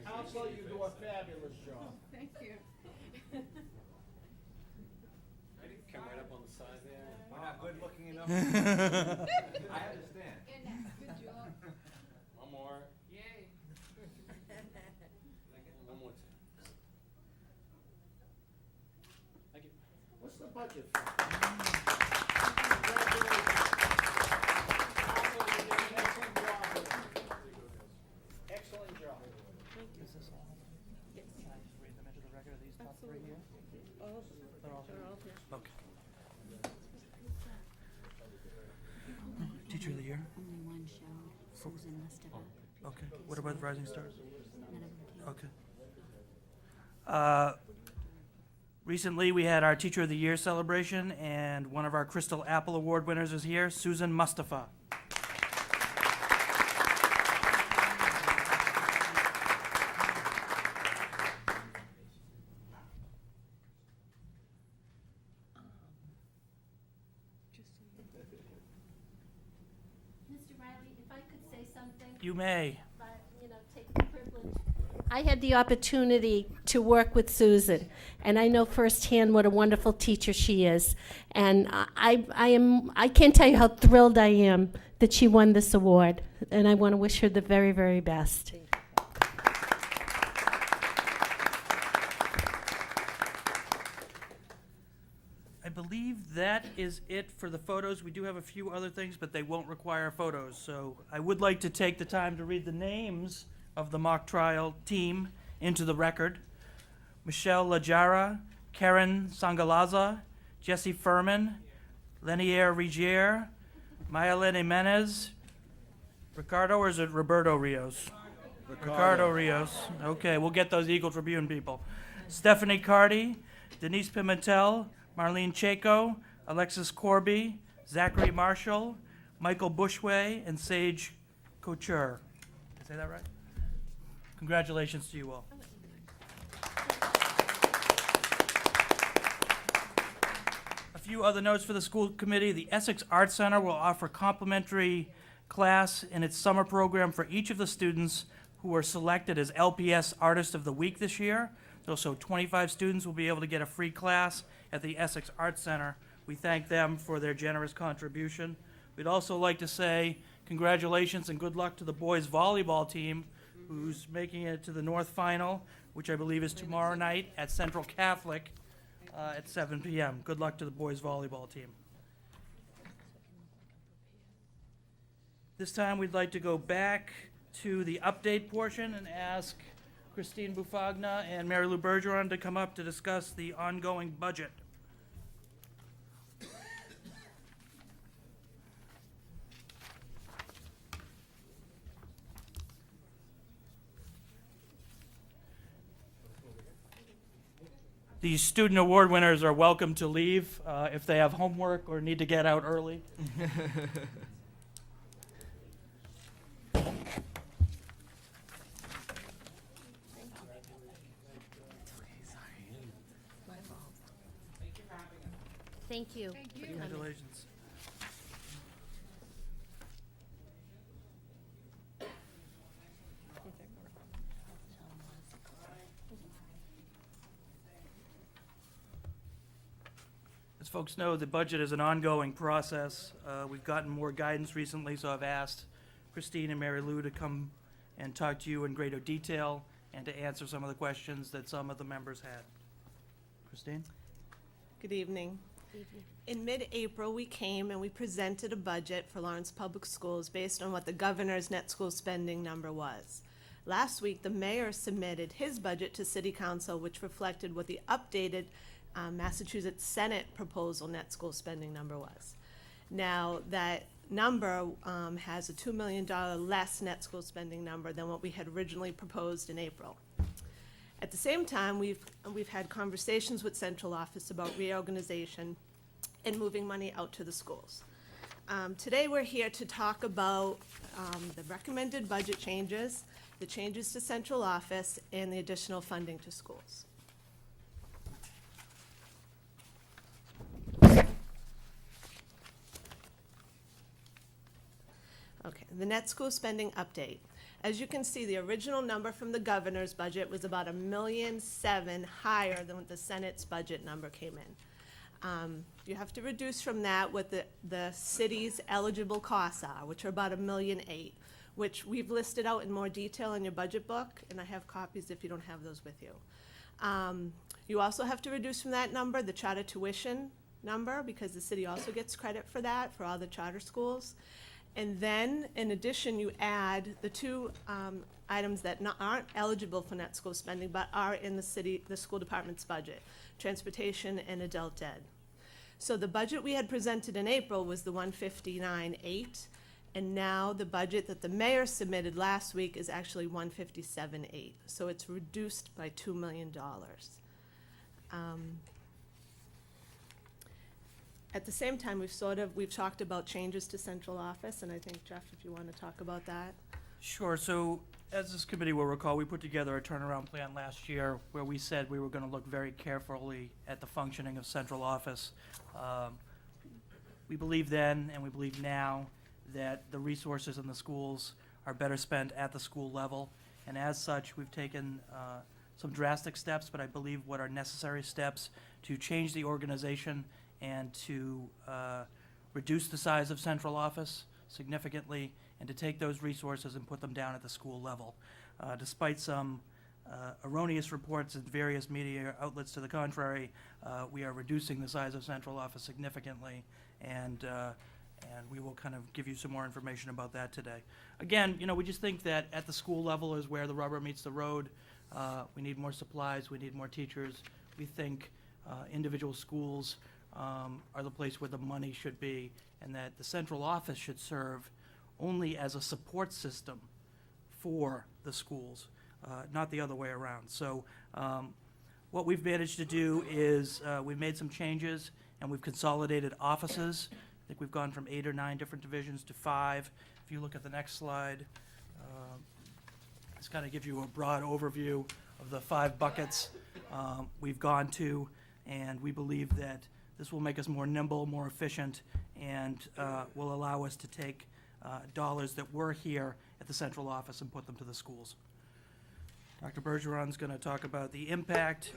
Council, you do a fabulous job. Thank you. Come right up on the side there. We're not good looking enough. I understand. Good job. One more. Yay. One more time. Thank you. What's the budget for? Congratulations. Council, you did an excellent job. Excellent job. Is this all? Yes. Can I just read them into the record, these top three here? They're all here? Okay. Teacher of the Year? Only one show. Susan must have. Okay. What about the Rising Stars? None of them came. Okay. Recently, we had our Teacher of the Year celebration, and one of our Crystal Apple Award winners is here, Susan Mustafa. Mr. Riley, if I could say something. You may. But, take the privilege. I had the opportunity to work with Susan, and I know firsthand what a wonderful teacher she is. And I can't tell you how thrilled I am that she won this award, and I want to wish her the very, very best. I believe that is it for the photos. We do have a few other things, but they won't require photos. So I would like to take the time to read the names of the mock trial team into the record. Michelle Lajara, Karen Sangalaza, Jesse Furman, Lenier Rigier, Mayalene Jimenez, Ricardo, or is it Roberto Rios? Ricardo Rios. Okay, we'll get those Eagle Tribune people. Stephanie Cardy, Denise Pimentel, Marlene Chaco, Alexis Corby, Zachary Marshall, Michael Bushway, and Sage Couture. Did I say that right? Congratulations to you all. A few other notes for the school committee. The Essex Arts Center will offer complimentary class in its summer program for each of the students who were selected as LPS Artist of the Week this year. So 25 students will be able to get a free class at the Essex Arts Center. We thank them for their generous contribution. We'd also like to say congratulations and good luck to the boys volleyball team, who's making it to the North Final, which I believe is tomorrow night at Central Catholic at 7 p.m. Good luck to the boys volleyball team. This time, we'd like to go back to the update portion and ask Christine Bufagna and Mary Lou Bergeron to come up to discuss the ongoing budget. The student award winners are welcome to leave if they have homework or need to get out early. Thank you. Congratulations. As folks know, the budget is an ongoing process. We've gotten more guidance recently, so I've asked Christine and Mary Lou to come and talk to you in greater detail and to answer some of the questions that some of the members had. Christine? Good evening. In mid-April, we came and we presented a budget for Lawrence Public Schools based on what the governor's net school spending number was. Last week, the mayor submitted his budget to City Council, which reflected what the updated Massachusetts Senate proposal net school spending number was. Now, that number has a $2 million less net school spending number than what we had originally proposed in April. At the same time, we've had conversations with central office about reorganization and moving money out to the schools. Today, we're here to talk about the recommended budget changes, the changes to central office, and the additional funding to schools. Okay, the net school spending update. As you can see, the original number from the governor's budget was about $1.7 million higher than what the Senate's budget number came in. You have to reduce from that what the city's eligible costs are, which are about $1.8 million, which we've listed out in more detail in your budget book, and I have copies if you don't have those with you. You also have to reduce from that number the charter tuition number, because the city also gets credit for that for all the charter schools. And then, in addition, you add the two items that aren't eligible for net school spending, but are in the school department's budget: transportation and adult ed. So the budget we had presented in April was the $159.8, and now the budget that the mayor submitted last week is actually $157.8. So it's reduced by $2 million. At the same time, we've talked about changes to central office, and I think, Jeff, if you want to talk about that. Sure. So, as this committee will recall, we put together a turnaround plan last year where we said we were going to look very carefully at the functioning of central office. We believe then, and we believe now, that the resources in the schools are better spent at the school level. And as such, we've taken some drastic steps, but I believe what are necessary steps to change the organization and to reduce the size of central office significantly, and to take those resources and put them down at the school level. Despite some erroneous reports in various media outlets to the contrary, we are reducing the size of central office significantly, and we will kind of give you some more information about that today. Again, we just think that at the school level is where the rubber meets the road. We need more supplies, we need more teachers. We think individual schools are the place where the money should be, and that the central office should serve only as a support system for the schools, not the other way around. So what we've managed to do is we've made some changes, and we've consolidated offices. I think we've gone from 8 or 9 different divisions to 5. If you look at the next slide, this kind of gives you a broad overview of the 5 buckets we've gone to, and we believe that this will make us more nimble, more efficient, and will allow us to take dollars that were here at the central office and put them to the schools. Dr. Bergeron's going to talk about the impact,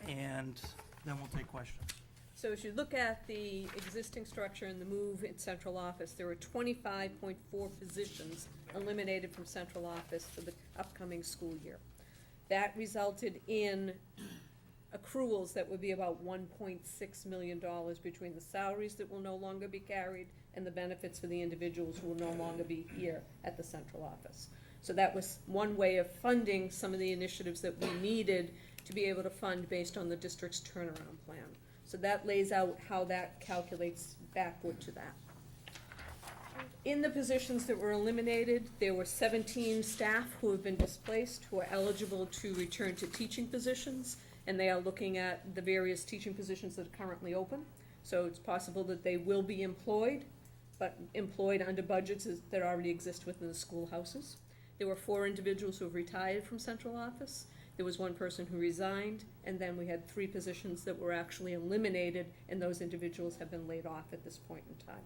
and then we'll take questions. So as you look at the existing structure and the move in central office, there were 25.4 positions eliminated from central office for the upcoming school year. That resulted in accruals that would be about $1.6 million between the salaries that will no longer be carried and the benefits for the individuals who will no longer be here at the central office. So that was one way of funding some of the initiatives that we needed to be able to fund based on the district's turnaround plan. So that lays out how that calculates backward to that. In the positions that were eliminated, there were 17 staff who have been displaced who are eligible to return to teaching positions, and they are looking at the various teaching positions that are currently open. So it's possible that they will be employed, but employed under budgets that already exist within the schoolhouses. There were 4 individuals who have retired from central office. There was 1 person who resigned, and then we had 3 positions that were actually eliminated, and those individuals have been laid off at this point in time.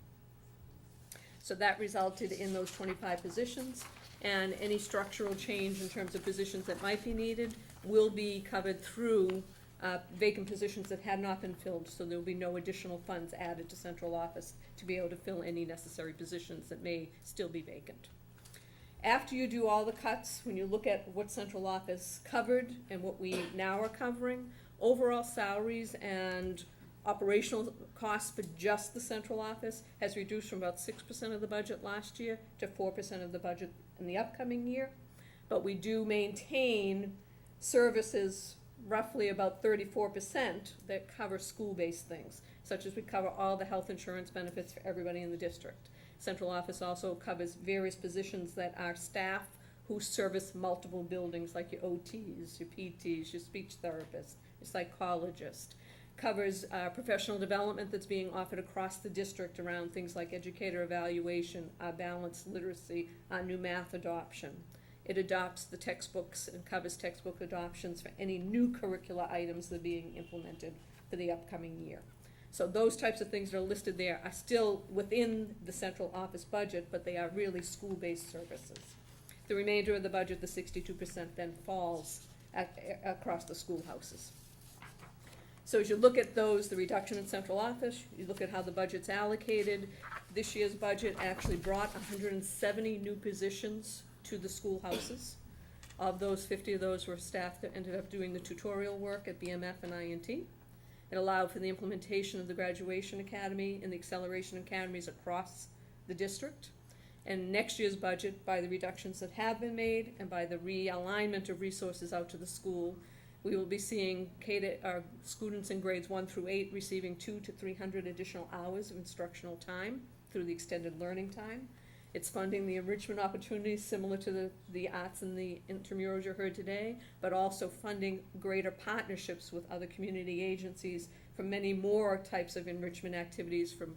So that resulted in those 25 positions, and any structural change in terms of positions that might be needed will be covered through vacant positions that had not been filled, so there will be no additional funds added to central office to be able to fill any necessary positions that may still be vacant. After you do all the cuts, when you look at what central office covered and what we now are covering, overall salaries and operational costs for just the central office has reduced from about 6% of the budget last year to 4% of the budget in the upcoming year. But we do maintain services roughly about 34% that cover school-based things, such as we cover all the health insurance benefits for everybody in the district. Central office also covers various positions that are staff who service multiple buildings, like your OTs, your PTs, your speech therapist, your psychologist. Covers professional development that's being offered across the district around things like educator evaluation, balanced literacy, new math adoption. It adopts the textbooks and covers textbook adoptions for any new curricular items that are being implemented for the upcoming year. So those types of things that are listed there are still within the central office budget, but they are really school-based services. The remainder of the budget, the 62%, then falls across the schoolhouses. So as you look at those, the reduction in central office, you look at how the budget's allocated. This year's budget actually brought 170 new positions to the schoolhouses. Of those, 50 of those were staff that ended up doing the tutorial work at BMF and INT. It allowed for the implementation of the graduation academy and the acceleration academies across the district. And next year's budget, by the reductions that have been made and by the realignment of resources out to the school, we will be seeing our students in grades 1 through 8 receiving 200 to 300 additional hours of instructional time through the extended learning time. It's funding the enrichment opportunities similar to the arts and the intramurals you heard today, but also funding greater partnerships with other community agencies for many more types of enrichment activities from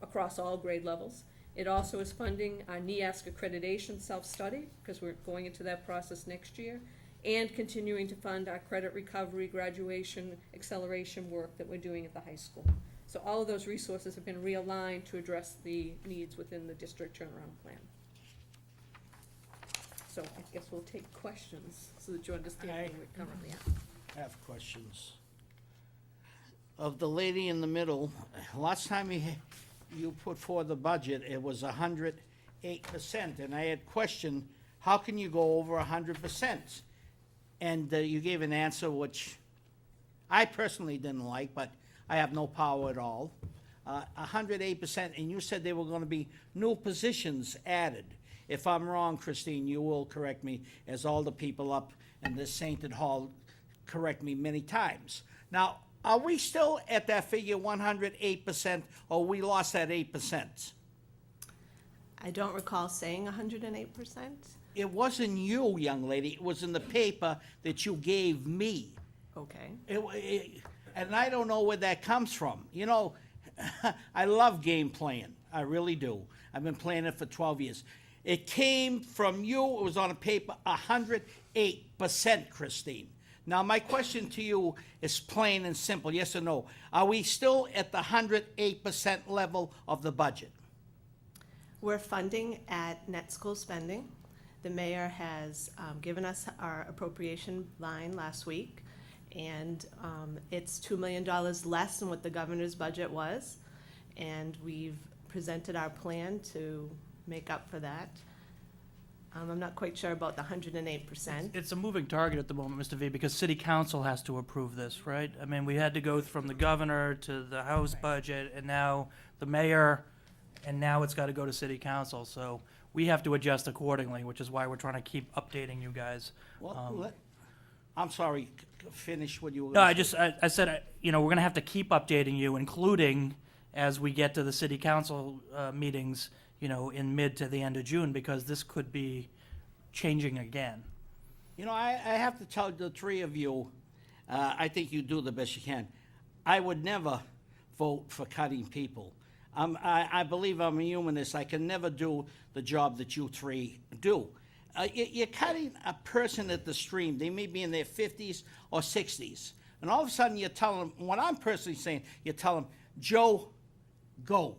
across all grade levels. It also is funding our NEASC accreditation self-study, because we're going into that process next year, and continuing to fund our credit recovery, graduation, acceleration work that we're doing at the high school. So all of those resources have been realigned to address the needs within the district turnaround plan. So I guess we'll take questions so that you understand where we're currently at. I have questions. Of the lady in the middle, last time you put forward the budget, it was 108%, and I had questioned, how can you go over 100%? And you gave an answer which I personally didn't like, but I have no power at all. 108%, and you said there were gonna be new positions added. If I'm wrong, Christine, you will correct me, as all the people up in this sainted hall correct me many times. Now, are we still at that figure, 108%, or we lost that 8%? I don't recall saying 108%. It wasn't you, young lady, it was in the paper that you gave me. Okay. And I don't know where that comes from. You know, I love game playing, I really do. I've been playing it for 12 years. It came from you, it was on a paper, 108%, Christine. Now, my question to you is plain and simple, yes or no. Are we still at the 108% level of the budget? We're funding at net school spending. The mayor has given us our appropriation line last week, and it's $2 million less than what the governor's budget was, and we've presented our plan to make up for that. I'm not quite sure about the 108%. It's a moving target at the moment, Mr. V, because city council has to approve this, right? I mean, we had to go from the governor to the House budget, and now the mayor, and now it's got to go to city council. So we have to adjust accordingly, which is why we're trying to keep updating you guys. Well, I'm sorry, finish what you were No, gonna say. I said, we're going to have to keep updating you, including as we get to the city council meetings, in mid to the end of June, because this could be changing again. I have to tell the three of you, I think you do the best you can. I would never vote for cutting people. I believe I'm a humanist. I can never do the job that you three do. You're cutting a person at the stream. They may be in their 50s or 60s. And all of a sudden you're telling them, what I'm personally saying, you tell them, Joe, go.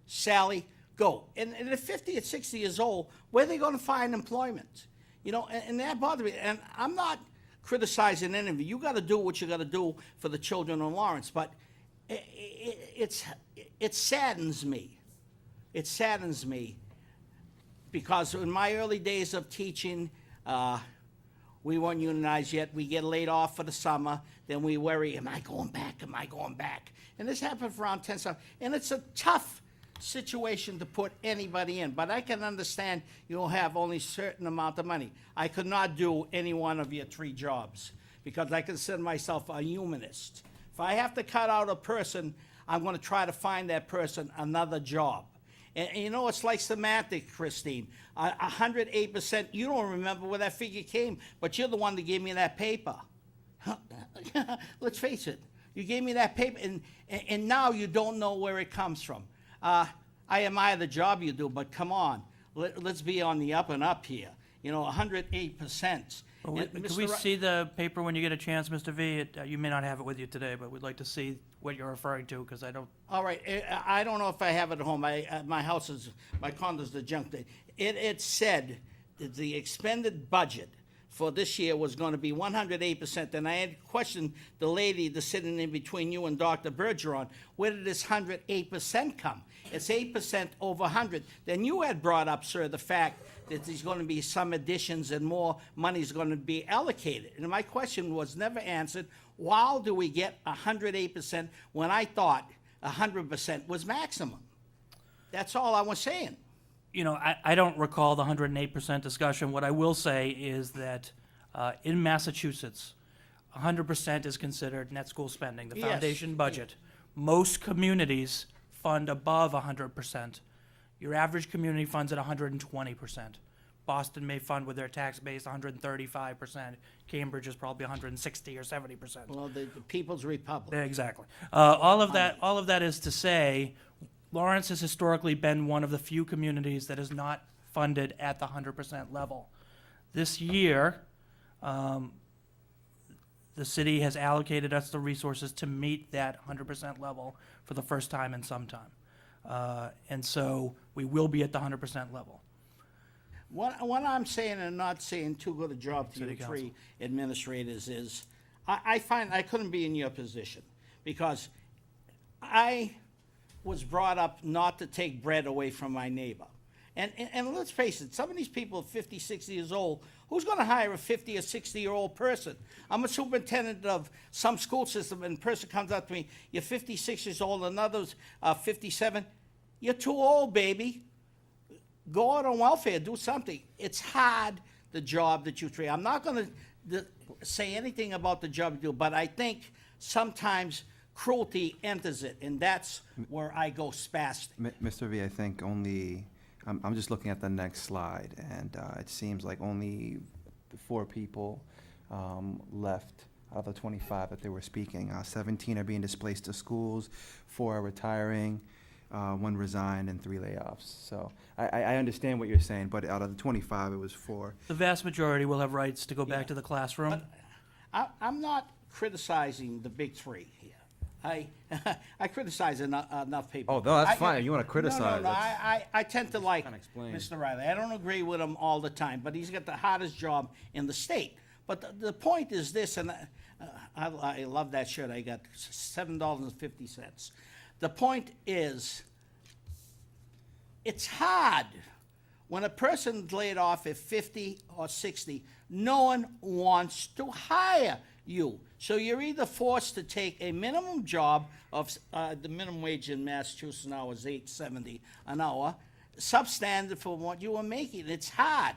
Sally, go. And at 50 or 60 years old, where are they going to find employment? And that bothers me. And I'm not criticizing any of you. You got to do what you got to do for the children in Lawrence. But it saddens me. It saddens me because in my early days of teaching, We weren't unionized yet. We get laid off for the summer. Then we worry, am I going back? Am I going back? And this happened for around 10 times. And it's a tough situation to put anybody in. But I can understand you'll have only a certain amount of money. I could not do any one of your 3 jobs because I consider myself a humanist. If I have to cut out a person, I'm going to try to find that person another job. And you know, it's like semantics, Christine. 108%, you don't remember where that figure came, but you're the one that gave me that paper. Let's face it. You gave me that paper, and now you don't know where it comes from. I admire the job you do, but come on. Let's be on the up and up here. You know, 108%. Could we see the paper when you get a chance, Mr. V? You may not have it with you today, but we'd like to see what you're referring to, because I don't... All right, I don't know if I have it at home. My house is, my condo's the junk. It said that the expended budget for this year was going to be 108%, and I had questioned the lady that's sitting in between you and Dr. Bergeron, where did this 108% come? It's 8% over 100. Then you had brought up, sir, the fact that there's going to be some additions and more money is going to be allocated. And my question was never answered. Why do we get 108% when I thought 100% was maximum? That's all I was saying. You know, I don't recall the 108% discussion. What I will say is that in Massachusetts, 100% is considered net school spending, the Yes. foundation budget. Most communities fund above 100%. Your average community funds at 120%. Boston may fund with their tax base 135%. Cambridge is probably 160 or 70%. Well, the People's Republic. Exactly. All of that is to say, Lawrence has historically been one of the few communities that is not funded at the 100% level. This year, the city has allocated us the resources to meet that 100% level for the first time in some time. And so we will be at the 100% level. What I'm saying and not saying too good a job to City you Council. 3 administrators is, I find I couldn't be in your position because I was brought up not to take bread away from my neighbor. And let's face it, some of these people are 50, 60 years old. Who's going to hire a 50 or 60-year-old person? I'm a superintendent of some school system, and a person comes up to me, you're 56 years old, another's 57. You're too old, baby. Go out on welfare, do something. It's hard, the job that you treat. I'm not going to say anything about the job you do, but I think sometimes cruelty enters it, and that's where I go spastic. Mr. V, I think only, I'm just looking at the next slide, and it seems like only 4 people left out of the 25 that they were speaking. 17 are being displaced to schools, 4 are retiring, 1 resigned, and 3 layoffs. So I understand what you're saying, but out of the 25, it was 4. The vast majority will have rights to go back to the classroom. I'm not criticizing the big 3 here. I criticize enough people. Oh, no, that's fine. You wanna criticize, No, that's- I tend to like Can't explain. Mr. Riley. I don't agree with him all the time, but he's got the hardest job in the state. But the point is this, and I love that shirt. I got $7.50. The point is, it's hard when a person's laid off at 50 or 60. No one wants to hire you. So you're either forced to take a minimum job of, the minimum wage in Massachusetts now is $8.70 an hour, substandard for what you were making. It's hard.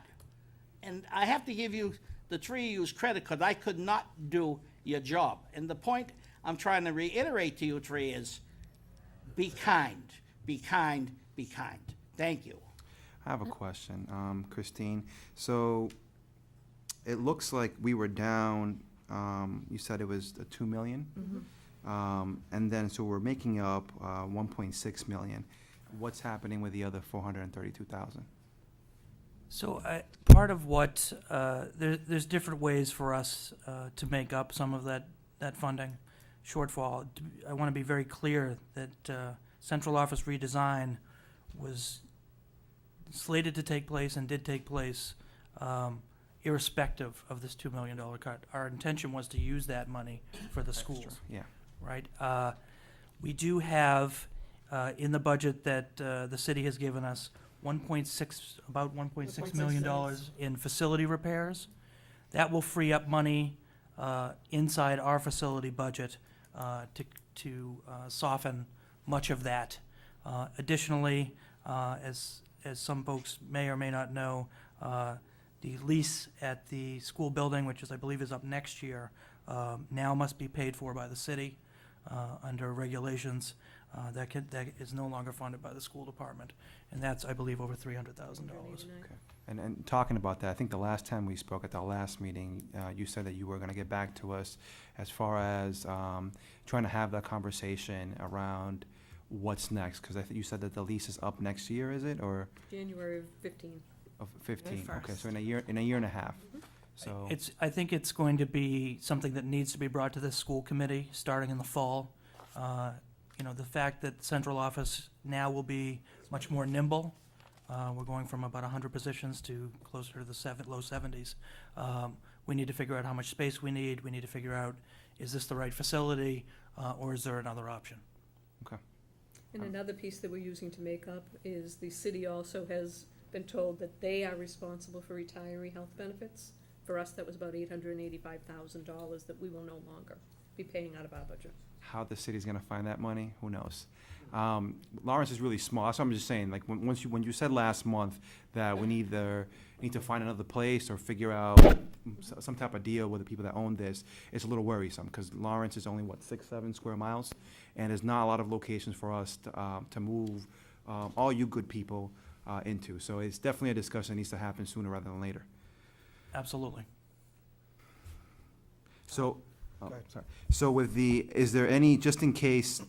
And I have to give you, the 3 of you's credit, because I could not do your job. And the point I'm trying to reiterate to you 3 is, be kind, be kind, be kind. Thank you. I have a question, Christine. So it looks like we were down, you said it was 2 million? And then, so we're making up 1.6 million. What's happening with the other 432,000? So part of what, there's different ways for us to make up some of that funding shortfall. I want to be very clear that central office redesign was slated to take place and did take place irrespective of this $2 million cut. Our intention was to use that money for the schools. Yeah. Right? We do have in the budget that the city has given us about $1.6 million in facility repairs. That will free up money inside our facility budget to soften much of that. Additionally, as some folks may or may not know, the lease at the school building, which is, I believe, is up next year, now must be paid for by the city under regulations. That is no longer funded by the school department, and that's, I believe, over $300,000. And talking about that, I think the last time we spoke at the last meeting, you said that you were going to get back to us as far as trying to have that conversation around what's next, because I think you said that the lease is up next year, is it, or January of 15. of 15? May Okay, 1st. so in a year and a half. So I think it's going to be something that needs to be brought to the school committee, starting in the fall. You know, the fact that central office now will be much more nimble. We're going from about 100 positions to closer to the low 70s. We need to figure out how much space we need. We need to figure out, is this the right facility, or is there another option? Okay. And another piece that we're using to make up is the city also has been told that they are responsible for retiree health benefits. For us, that was about $885,000 that we will no longer be paying out of our budget. How the city's going to find that money, who knows? Lawrence is really small, so I'm just saying, like, when you said last month that we need to find another place or figure out some type of deal with the people that own this, it's a little worrisome, because Lawrence is only, 6-7 square miles, and there's not a lot of locations for us to move all you good people into. So it's definitely a discussion that needs to happen sooner rather than later. Absolutely. So, Go ahead. sorry. So is there any, just in case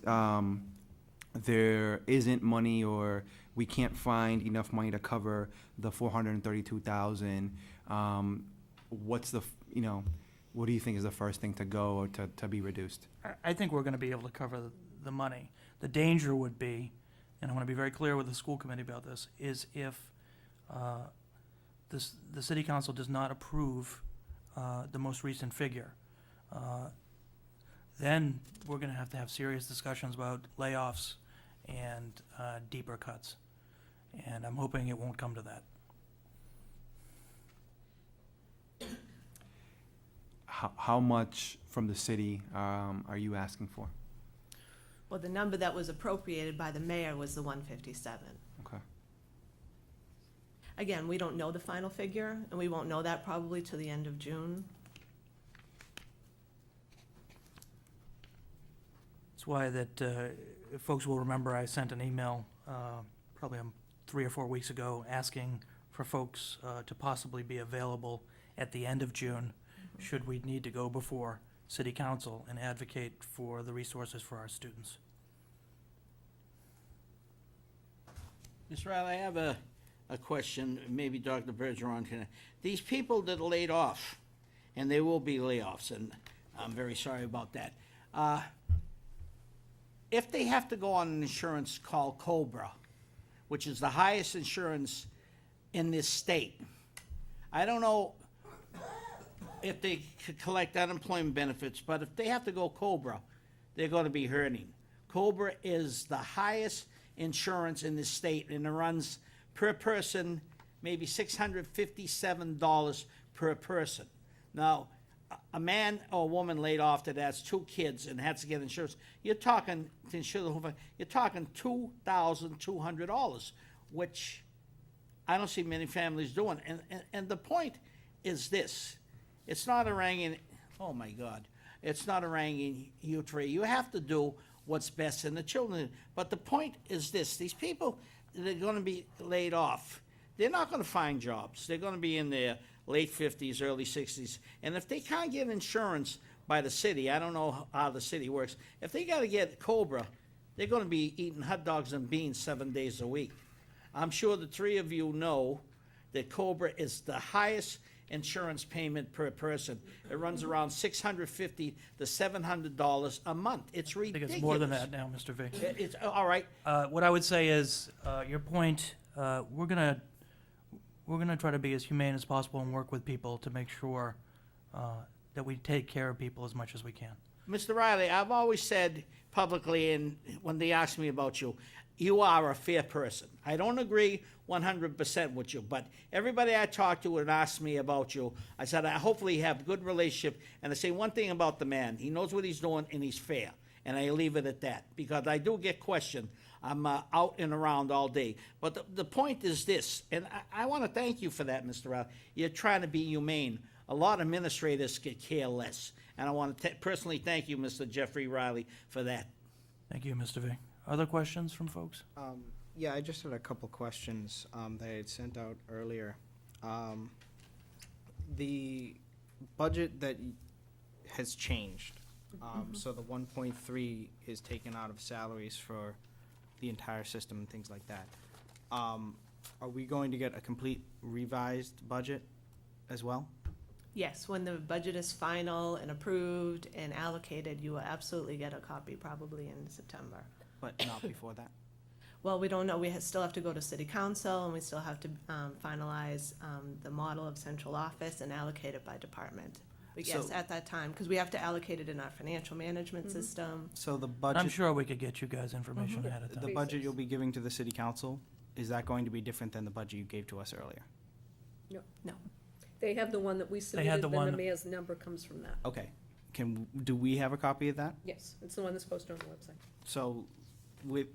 there isn't money or we can't find enough money to cover the 432,000, what's the, what do you think is the first thing to go or to be reduced? I think we're going to be able to cover the money. The danger would be, and I want to be very clear with the school committee about this, is if the city council does not approve the most recent figure, then we're going to have serious discussions about layoffs and deeper cuts. And I'm hoping it won't come to that. How much from the city are you asking for? Well, the number that was appropriated by the mayor was the 157. Okay. Again, we don't know the final figure, and we won't know that probably till the end of June. That's why that, if folks will remember, I sent an email probably 3 or 4 weeks ago asking for folks to possibly be available at the end of June, should we need to go before city council and advocate for the resources for our students. Mr. Riley, I have a question, maybe Dr. Bergeron can. These people that are laid off, and there will be layoffs, and I'm very sorry about that. If they have to go on an insurance called Cobra, which is the highest insurance in this state, I don't know if they could collect unemployment benefits, but if they have to go Cobra, they're gonna be hurting. Cobra is the highest insurance in this state, and it runs per person, maybe $657 per person. Now, a man or a woman laid off that has 2 kids and has to get insurance, you're talking, to insure the whole family, you're talking $2,200, which I don't see many families doing. And the point is this, it's not haranguing, oh my God, it's not haranguing you three. You have to do what's best in the children. But the point is this, these people that are gonna be laid off, they're not gonna find jobs. They're gonna be in their late 50s, early 60s. And if they can't get insurance by the city, I don't know how the city works, if they gotta get Cobra, they're gonna be eating hot dogs and beans 7 days a week. I'm sure the 3 of you know that Cobra is the highest insurance payment per person. It runs around $650 to $700 a month. It's I ridiculous. think it's more than that now, Mr. V. It's, all right, What I would say is, your point, we're gonna try to be as humane as possible and work with people to make sure that we take care of people as much as we can. Mr. Riley, I've always said publicly, and when they ask me about you, you are a fair person. I don't agree 100% with you, but everybody I talk to and ask me about you, I said, I hopefully have a good relationship, and I say one thing about the man, he knows what he's doing and he's fair, and I leave it at that, because I do get questioned. I'm out and around all day. But the point is this, and I want to thank you for that, Mr. Riley. You're trying to be humane. A lot of administrators could care less, and I want to personally thank you, Mr. Jeffrey Riley, for that. Thank you, Mr. V. Other questions from folks? Yeah, I just had a couple questions that I had sent out earlier. The budget that has changed, so the 1.3 is taken out of salaries for the entire system and things like that. Are we going to get a complete revised budget as well? Yes, when the budget is final and approved and allocated, you will absolutely get a copy probably in September. But not before that? Well, we don't know, we still have to go to city council, and we still have to finalize the model of central office and allocate it by department. But yes, So- at that time, because we have to allocate it in our financial management system. So the budget. I'm sure we could get you guys information ahead of The time. budget you'll be giving to the city council, is that going to be different than the budget you gave to us earlier? No. No. They have the one that we had submitted, the then the one- mayor's number comes from that. Okay. Do we have a copy of that? Yes, it's the one that's posted on the website. So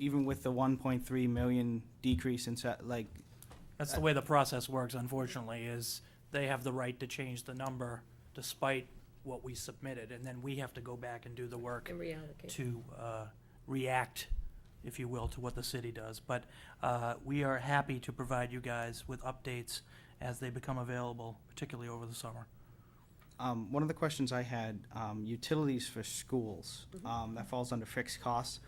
even with the 1.3 million decrease in That's the way the process works, unfortunately, is they have the right to change the number despite what we submitted, and then we have to go back and do the work And reallocate. to react, if you will, to what the city does. But we are happy to provide you guys with updates as they become available, particularly over the summer. One of the questions I had, utilities for schools, that falls under fixed costs.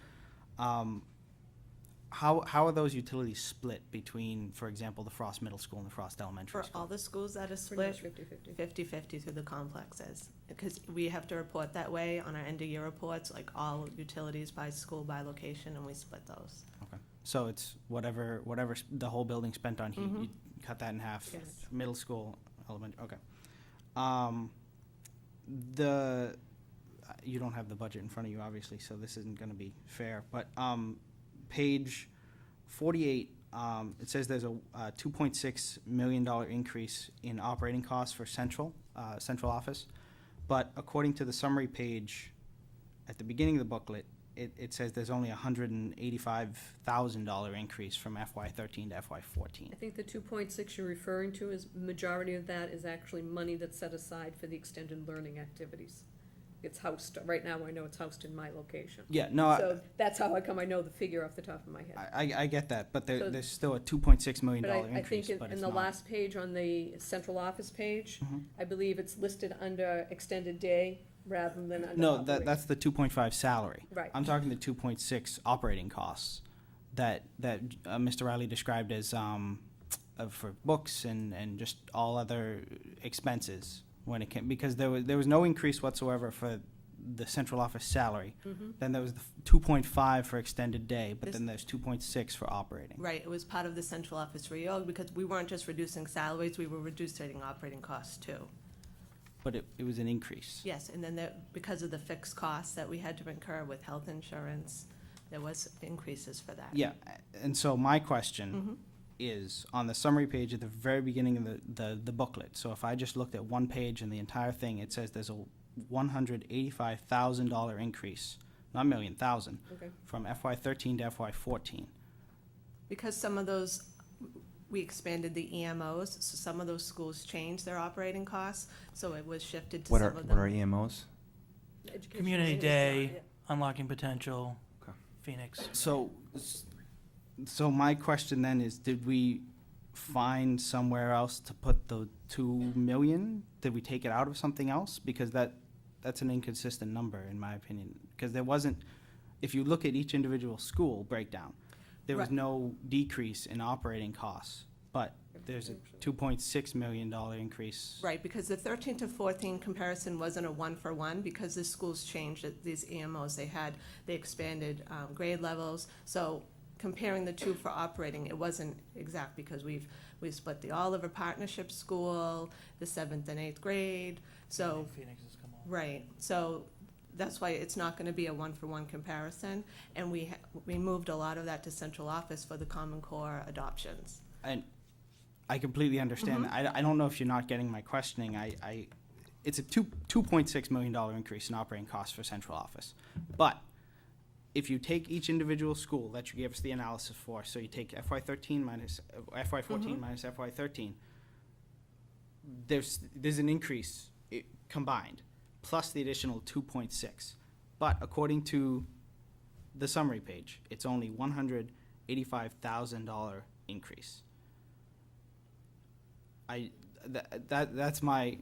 How are those utilities split between, for example, the Frost Middle School and the Frost Elementary For School? all the schools that is Pretty split, much 50-50. 50/50 through the complexes. Because we have to report that way on our end-of-year reports, like all utilities by school, by location, and we split those. Okay. So it's whatever the whole building spent on heat, you cut that in half. Yes. Middle school, elementary, okay. You don't have the budget in front of you, obviously, so this isn't gonna be fair, but, page 48, it says there's a $2.6 million increase in operating costs for central office. But according to the summary page at the beginning of the booklet, it says there's only a $185,000 increase from FY13 to FY14. I think the 2.6 you're referring to is, majority of that is actually money that's set aside for the extended learning activities. It's housed, right now I know it's housed in my location. Yeah, no, So that's how I know the figure off the top of my head. I get that, but So- there's still a $2.6 million But I increase, think but in it's the not. last page on the central office page, Mhm. I believe it's listed under extended day rather than under No, operating. that's the 2.5 salary. Right. I'm talking the 2.6 operating costs that Mr. Riley described as for books and just all other expenses when it came, because there was no increase whatsoever for the central office salary. Mhm. Then there was the 2.5 for extended day, but This- then there's 2.6 for operating. Right, it was part of the central office reorg, because we weren't just reducing salaries, we were reducing operating costs too. But it was an increase. Yes, and then because of the fixed costs that we had to incur with health insurance, there was increases for that. Yeah, and so my question is, on the summary page at the very beginning of the booklet, so if I just looked at one page and the entire thing, it says there's a $185,000 increase, not million, thousand, Okay. from FY13 to FY14. Because some of those, we expanded the EMOs, so some of those schools changed their operating costs, so it was shifted to What some are of what them. are EMOs? Education Community English, Day, yeah. Unlocking Potential, Okay. Phoenix. So my question then is, did we find somewhere else to put the 2 million? Did we take it out of something else? Because that's an inconsistent number, in my opinion. Because there wasn't, if you look at each individual school breakdown, there was Right. no decrease in operating costs, but there's a $2.6 million increase. Right, because the 13 to 14 comparison wasn't a one-for-one, because the schools changed these EMOs, they expanded grade levels, so comparing the two for operating, it wasn't exact, because we split the Oliver Partnership School, the 7th and 8th grade, so. Phoenix has come on. Right, so that's why it's not gonna be a one-for-one comparison, and we moved a lot of that to central office for the Common Core adoptions. And I completely understand. Mm-hmm. I don't know if you're not getting my questioning. It's a $2.6 million increase in operating costs for central office. But if you take each individual school that you gave us the analysis for, so you take FY13 minus FY14 Mm-hmm. minus FY13, there's an increase combined, plus the additional 2.6. But according to the summary page, it's only $185,000 increase. That's my,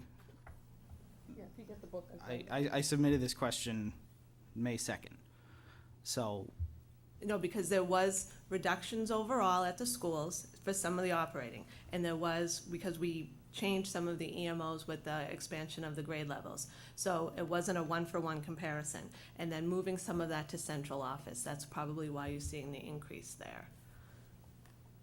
Yeah, if you get the book. I submitted this question May 2nd. So, No, because there was reductions overall at the schools for some of the operating, and there was, because we changed some of the EMOs with the expansion of the grade levels. So it wasn't a one-for-one comparison, and then moving some of that to central office, that's probably why you're seeing the increase there.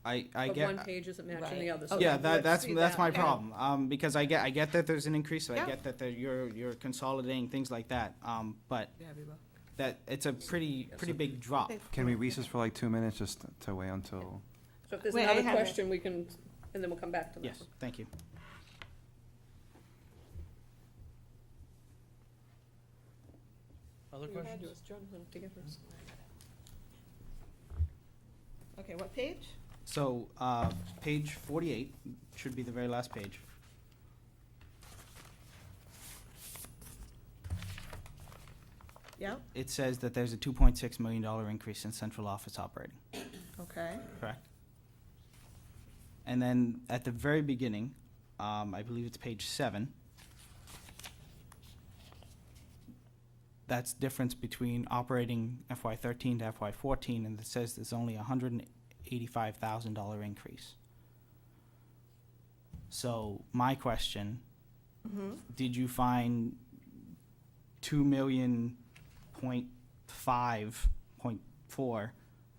I But get. one page isn't matching the Right. other. so Yeah, let's that's see my that. problem. Because I get that there's an increase, so I Yeah. get that you're consolidating things like that. But Yeah, we will. that it's a pretty big drop. Can we recess for like 2 minutes just to wait until? So if there's Wait, I another have it. question, we can, and then we'll come back to that. Yes, thank you. Other You had questions? yours, Jonathan, to get hers. Okay, what page? So, page 48 should be the very last page. Yeah, It says that there's a $2.6 million increase in central office operating, okay. correct? And then at the very beginning, I believe it's page 7. That's difference between operating FY13 to FY14, and it says there's only a $185,000 increase. So my question, Mm-hmm. did you find 2,500,000.4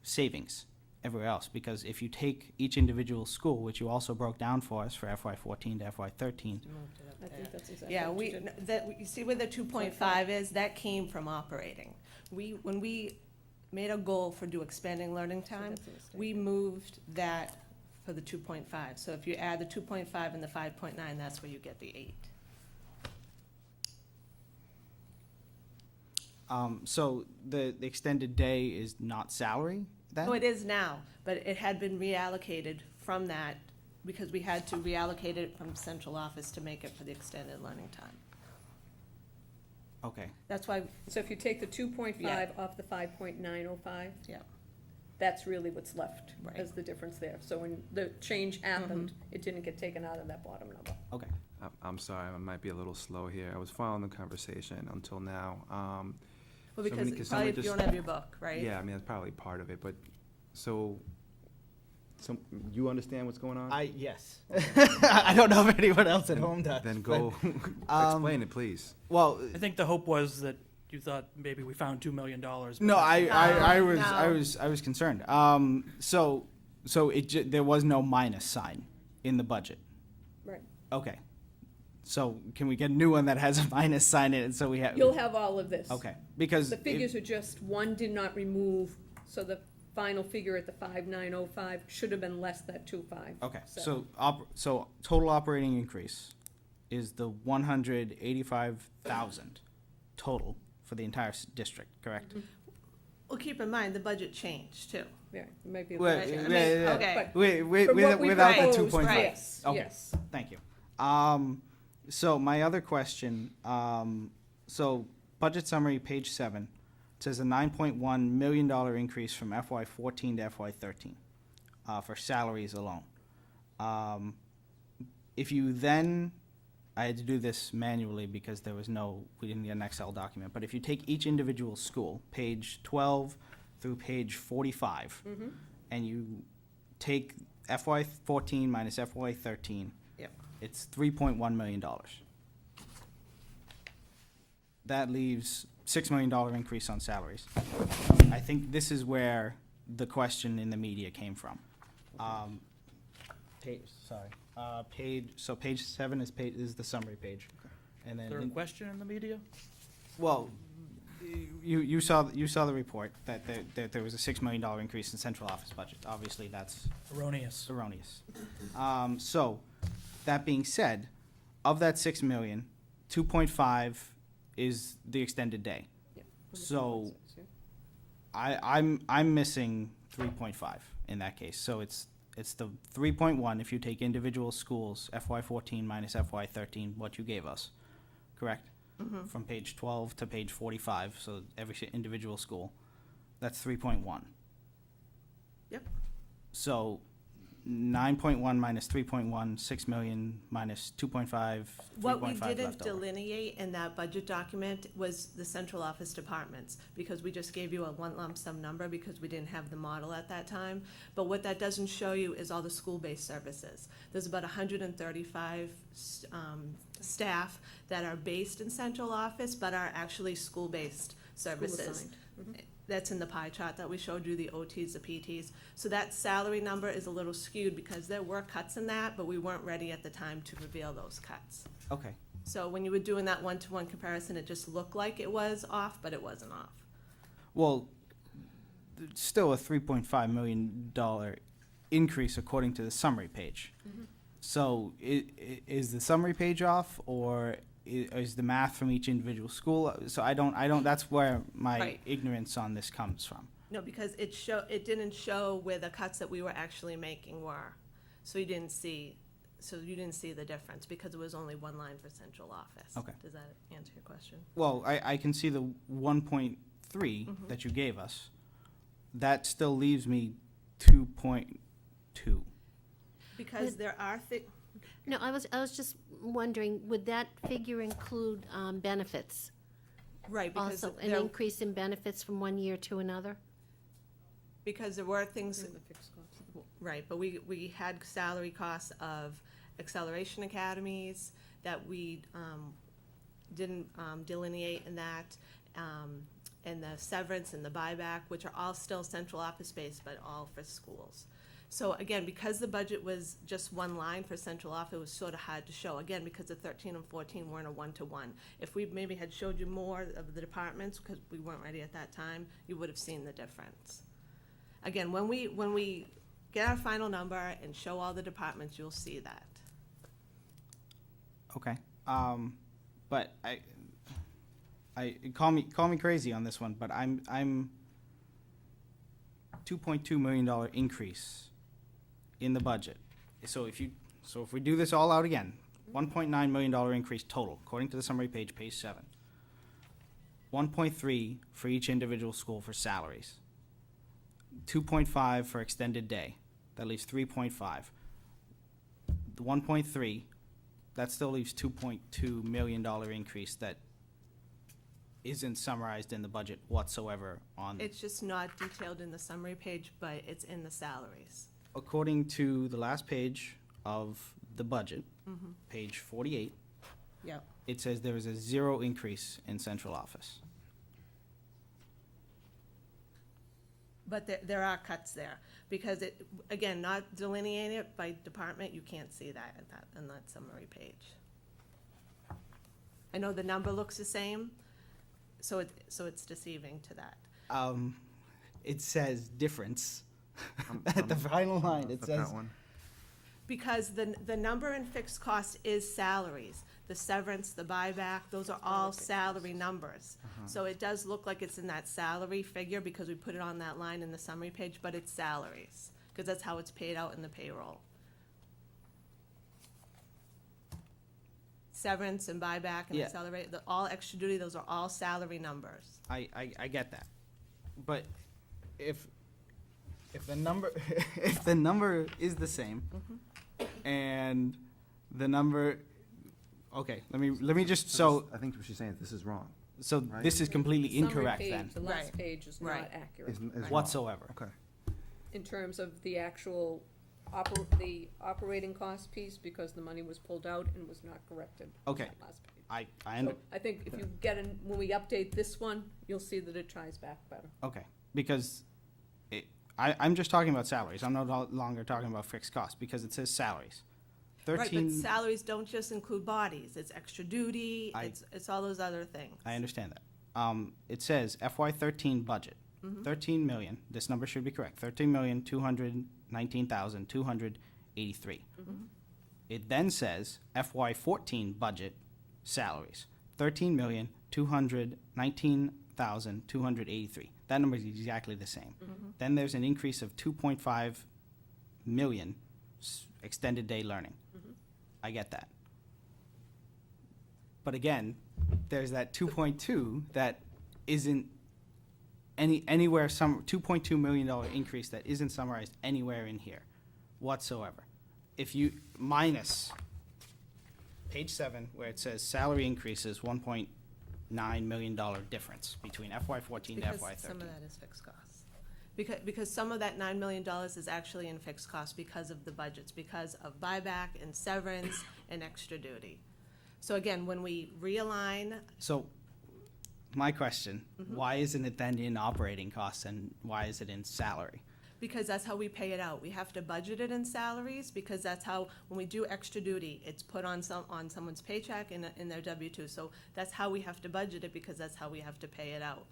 savings everywhere else? Because if you take each individual school, which you also broke down for us for FY14 to FY13, I think that's exactly Yeah, what you did. you see where the 2.5 is, that came from operating. When we made a goal for expanding learning time, that's a mistake. we moved that for the 2.5. So if you add the 2.5 and the 5.9, that's where you get the 8. so the extended day is not salary then? No, it is now, but it had been reallocated from that because we had to reallocate it from central office to make it for the extended learning time. Okay, That's why, So if you take the 2.5 Yeah. off the 5.905, yeah, that's really what's left Right. as the difference there. So when the change happened, it didn't get taken out of that bottom number. okay. I'm sorry, I might be a little slow here. I was following the conversation until now. well, Somebody- because can probably somebody if you just- don't have your book, right? Yeah, I mean, that's probably part of it, but, so you understand what's going on? Yes. I don't know if anyone else at home does. Then but- go, explain it, please. Well, I think the hope was that you thought maybe we found $2 million. but no, that's- I No. was concerned. So there was no minus sign in the budget. Right. Okay. So can we get a new one that has a minus sign in it, so we have? You'll have all of this. Okay, because. The figures are just, one did not remove, so the final figure at the 5.905 should have been less than 2.5. Okay, so total operating increase is the 185,000 total for the entire district, correct? Well, keep in mind, the budget changed too. Yeah, it might be. a Wait, little- I yeah, mean, yeah, yeah. okay. But Wait, from what we without the proposed, 2.5. yes, Okay. yes. Thank you. So my other question, so budget summary, page 7, says a $9.1 million increase from FY14 to FY13 for salaries alone. If you then, I had to do this manually because we didn't get an Excel document, but if you take each individual school, page 12 through page 45, and you take FY14 minus FY13, Yep. it's $3.1 million. That leaves $6 million increase on salaries. I think this is where the question in the media came from. Page 7 is the summary page. And Is there a then, question in the media? well, you saw the report that there was a $6 million increase in central office budget. Obviously, that's Erroneous. erroneous. So, that being said, of that 6 million, 2.5 is the extended day. Yep. So, I'm missing 3.5 in that case. So it's the 3.1 if you take individual schools, FY14 minus FY13, what you gave us, correct? Mhm. From page 12 to page 45, so every individual school, that's 3.1. Yep. So 9.1 minus 3.1, 6 million minus 2.5, 3.5 What we left didn't over. delineate in that budget document was the central office departments, because we just gave you a one lump sum number because we didn't have the model at that time. But what that doesn't show you is all the school-based services. There's about 135 staff that are based in central office, but are actually school-based services. assigned. Mhm. That's in the pie chart that we showed you, the OTs, the PTs. So that salary number is a little skewed because there were cuts in that, but we weren't ready at the time to reveal those cuts. Okay. So when you were doing that one-to-one comparison, it just looked like it was off, but it wasn't off. Well, it's still a $3.5 million increase according to the summary page. Mhm. So is the summary page off, or is the math from each individual school? So I don't, that's where my Right. ignorance on this comes from. No, because it didn't show where the cuts that we were actually making were. So you didn't see the difference because it was only one line for central office. Okay. Does that answer your question? Well, I can see the 1.3 Mhm. that you gave us. That still leaves me 2.2. Because there are No, I was just wondering, would that figure include benefits? Right, because Also, an there- increase in benefits from one year to another? Because there were things, And the fixed costs. right, but we had salary costs of acceleration academies that we didn't delineate in that, and the severance and the buyback, which are all still central office based, but all for schools. So again, because the budget was just one line for central office, it was sort of hard to show, again, because the 13 and 14 weren't a one-to-one. If we maybe had showed you more of the departments, because we weren't ready at that time, you would have seen the difference. Again, when we get our final number and show all the departments, you'll see that. Okay. But I call me crazy on this one, but I'm $2.2 million increase in the budget. So if we do this all out again, $1.9 million increase total, according to the summary page, page 7. 1.3 for each individual school for salaries. 2.5 for extended day. That leaves 3.5. The 1.3, that still leaves $2.2 million increase that isn't summarized in the budget whatsoever on. It's just not detailed in the summary page, but it's in the salaries. According to the last page of the budget, Mhm. page 48, Yep. it says there is a 0 increase in central office. But there are cuts there, because it, again, not delineating it by department, you can't see that in that summary page. I know the number looks the same, so it's deceiving to that. It says difference. At the final line, it says. Because the number in fixed cost is salaries. The severance, the buyback, those are all salary numbers. So it does look like it's in that salary figure because we put it on that line in the summary page, but it's salaries, because that's how it's paid out in the payroll. Severance and buyback and Yeah. accelerate, all extra duty, those are all salary numbers. I get that. But if the number if the number is the same and the number, okay, let me just, so I think what she's saying is this is wrong. so right? this is completely The summary incorrect page, then, The last Right. page is not Right. accurate Is wrong. whatsoever. Okay. in terms of the actual the operating cost piece, because the money was pulled out and was not corrected on Okay. that last page. I So I think if you when we update this one, you'll see that it ties back better. Okay, because I'm just talking about salaries. I'm no longer talking about fixed costs because it says salaries. Right, 13. but salaries don't just include bodies, it's extra duty, I- it's all those other things. I understand that. it says FY thirteen budget, 13 million, this number should be correct, 13,219,283. It then says FY fourteen budget salaries, 13,219,283. That number is exactly the same. Then there's an increase of 2.5 million extended day learning. I get that. But again, there's that 2.2 that isn't anywhere, $2.2 million increase that isn't summarized anywhere in here whatsoever. If you minus page 7, where it says salary increases, $1.9 million difference between FY14 to FY13. Because some of that is fixed costs. Because some of that $9 million is actually in fixed costs because of the budgets, because of buyback and severance and extra duty. So again, when we realign, So, my question, why isn't it then in operating costs and why is it in salary? because that's how we pay it out. We have to budget it in salaries, because that's how, when we do extra duty, it's put on someone's paycheck in their W-2. So that's how we have to budget it, because that's how we have to pay it out.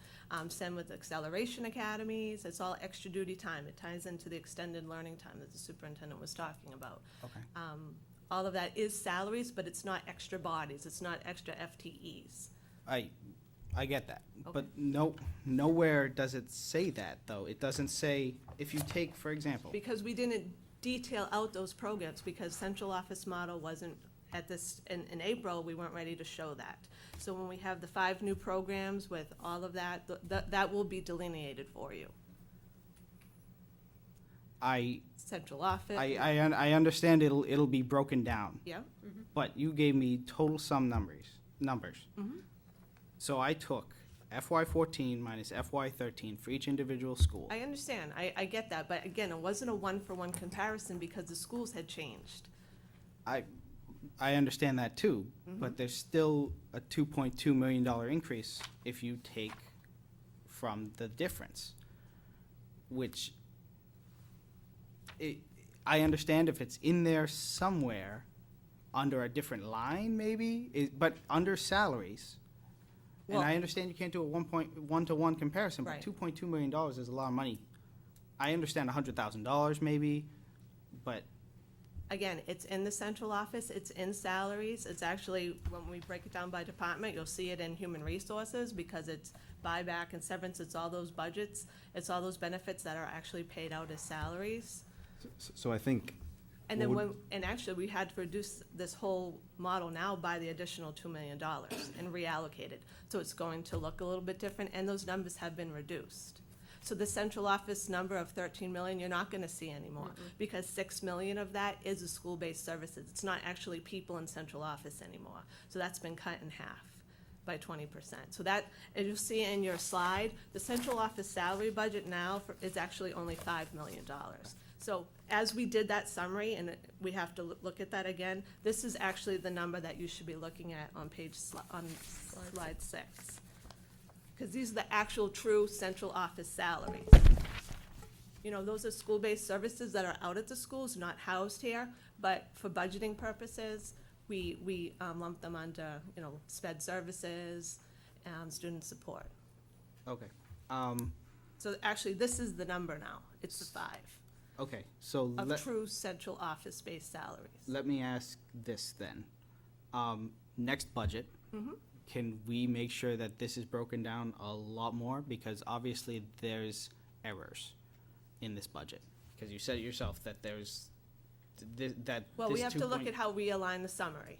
Same with acceleration academies, it's all extra duty time. It ties into the extended learning time that the superintendent was talking about. Okay. All of that is salaries, but it's not extra bodies, it's not extra FTEs. I get that, but nowhere does it say that, though. It doesn't say, if you take, for example. Because we didn't detail out those programs, because central office model wasn't at this, in April, we weren't ready to show that. So when we have the 5 new programs with all of that, that will be delineated for you. Central office. I understand it'll be broken down. Yeah. But you gave me total sum numbers. So I took FY14 minus FY13 for each individual school. I understand, I get that, but again, it wasn't a one-for-one comparison because the schools had changed. I understand that too, but there's still a $2.2 million increase if you take from the difference, which I understand if it's in there somewhere under a different line maybe, but under salaries. And Well- I understand you can't do a 1.1-to-1 comparison, but Right. $2.2 million is a lot of money. I understand $100,000 maybe, but Again, it's in the central office, it's in salaries, it's actually, when we break it down by department, you'll see it in human resources, because it's buyback and severance, it's all those budgets, it's all those benefits that are actually paid out as salaries. So I think. And then what would- and actually, we had to reduce this whole model now by the additional $2 million and reallocate it. So it's going to look a little bit different, and those numbers have been reduced. So the central office number of 13 million, you're not gonna see anymore, because 6 million of that is the school-based services. It's not actually people in central office anymore. So that's been cut in half by 20%. So that, as you'll see in your slide, the central office salary budget now is actually only $5 million. So as we did that summary, and we have to look at that again, this is actually the number that you should be looking at on slide 6. Because these are the actual true central office salaries. You know, those are school-based services that are out at the schools, not housed here, but for budgeting purposes, we lump them under, sped services and student support. okay. So actually, this is the number now, it's the 5 Okay, so of true central office-based salaries. let me ask this then. Next budget, can we make sure that this is broken down a lot more? Because obviously there's errors in this budget. Because you said it yourself that there's, Well, we have to look at how we align the summary.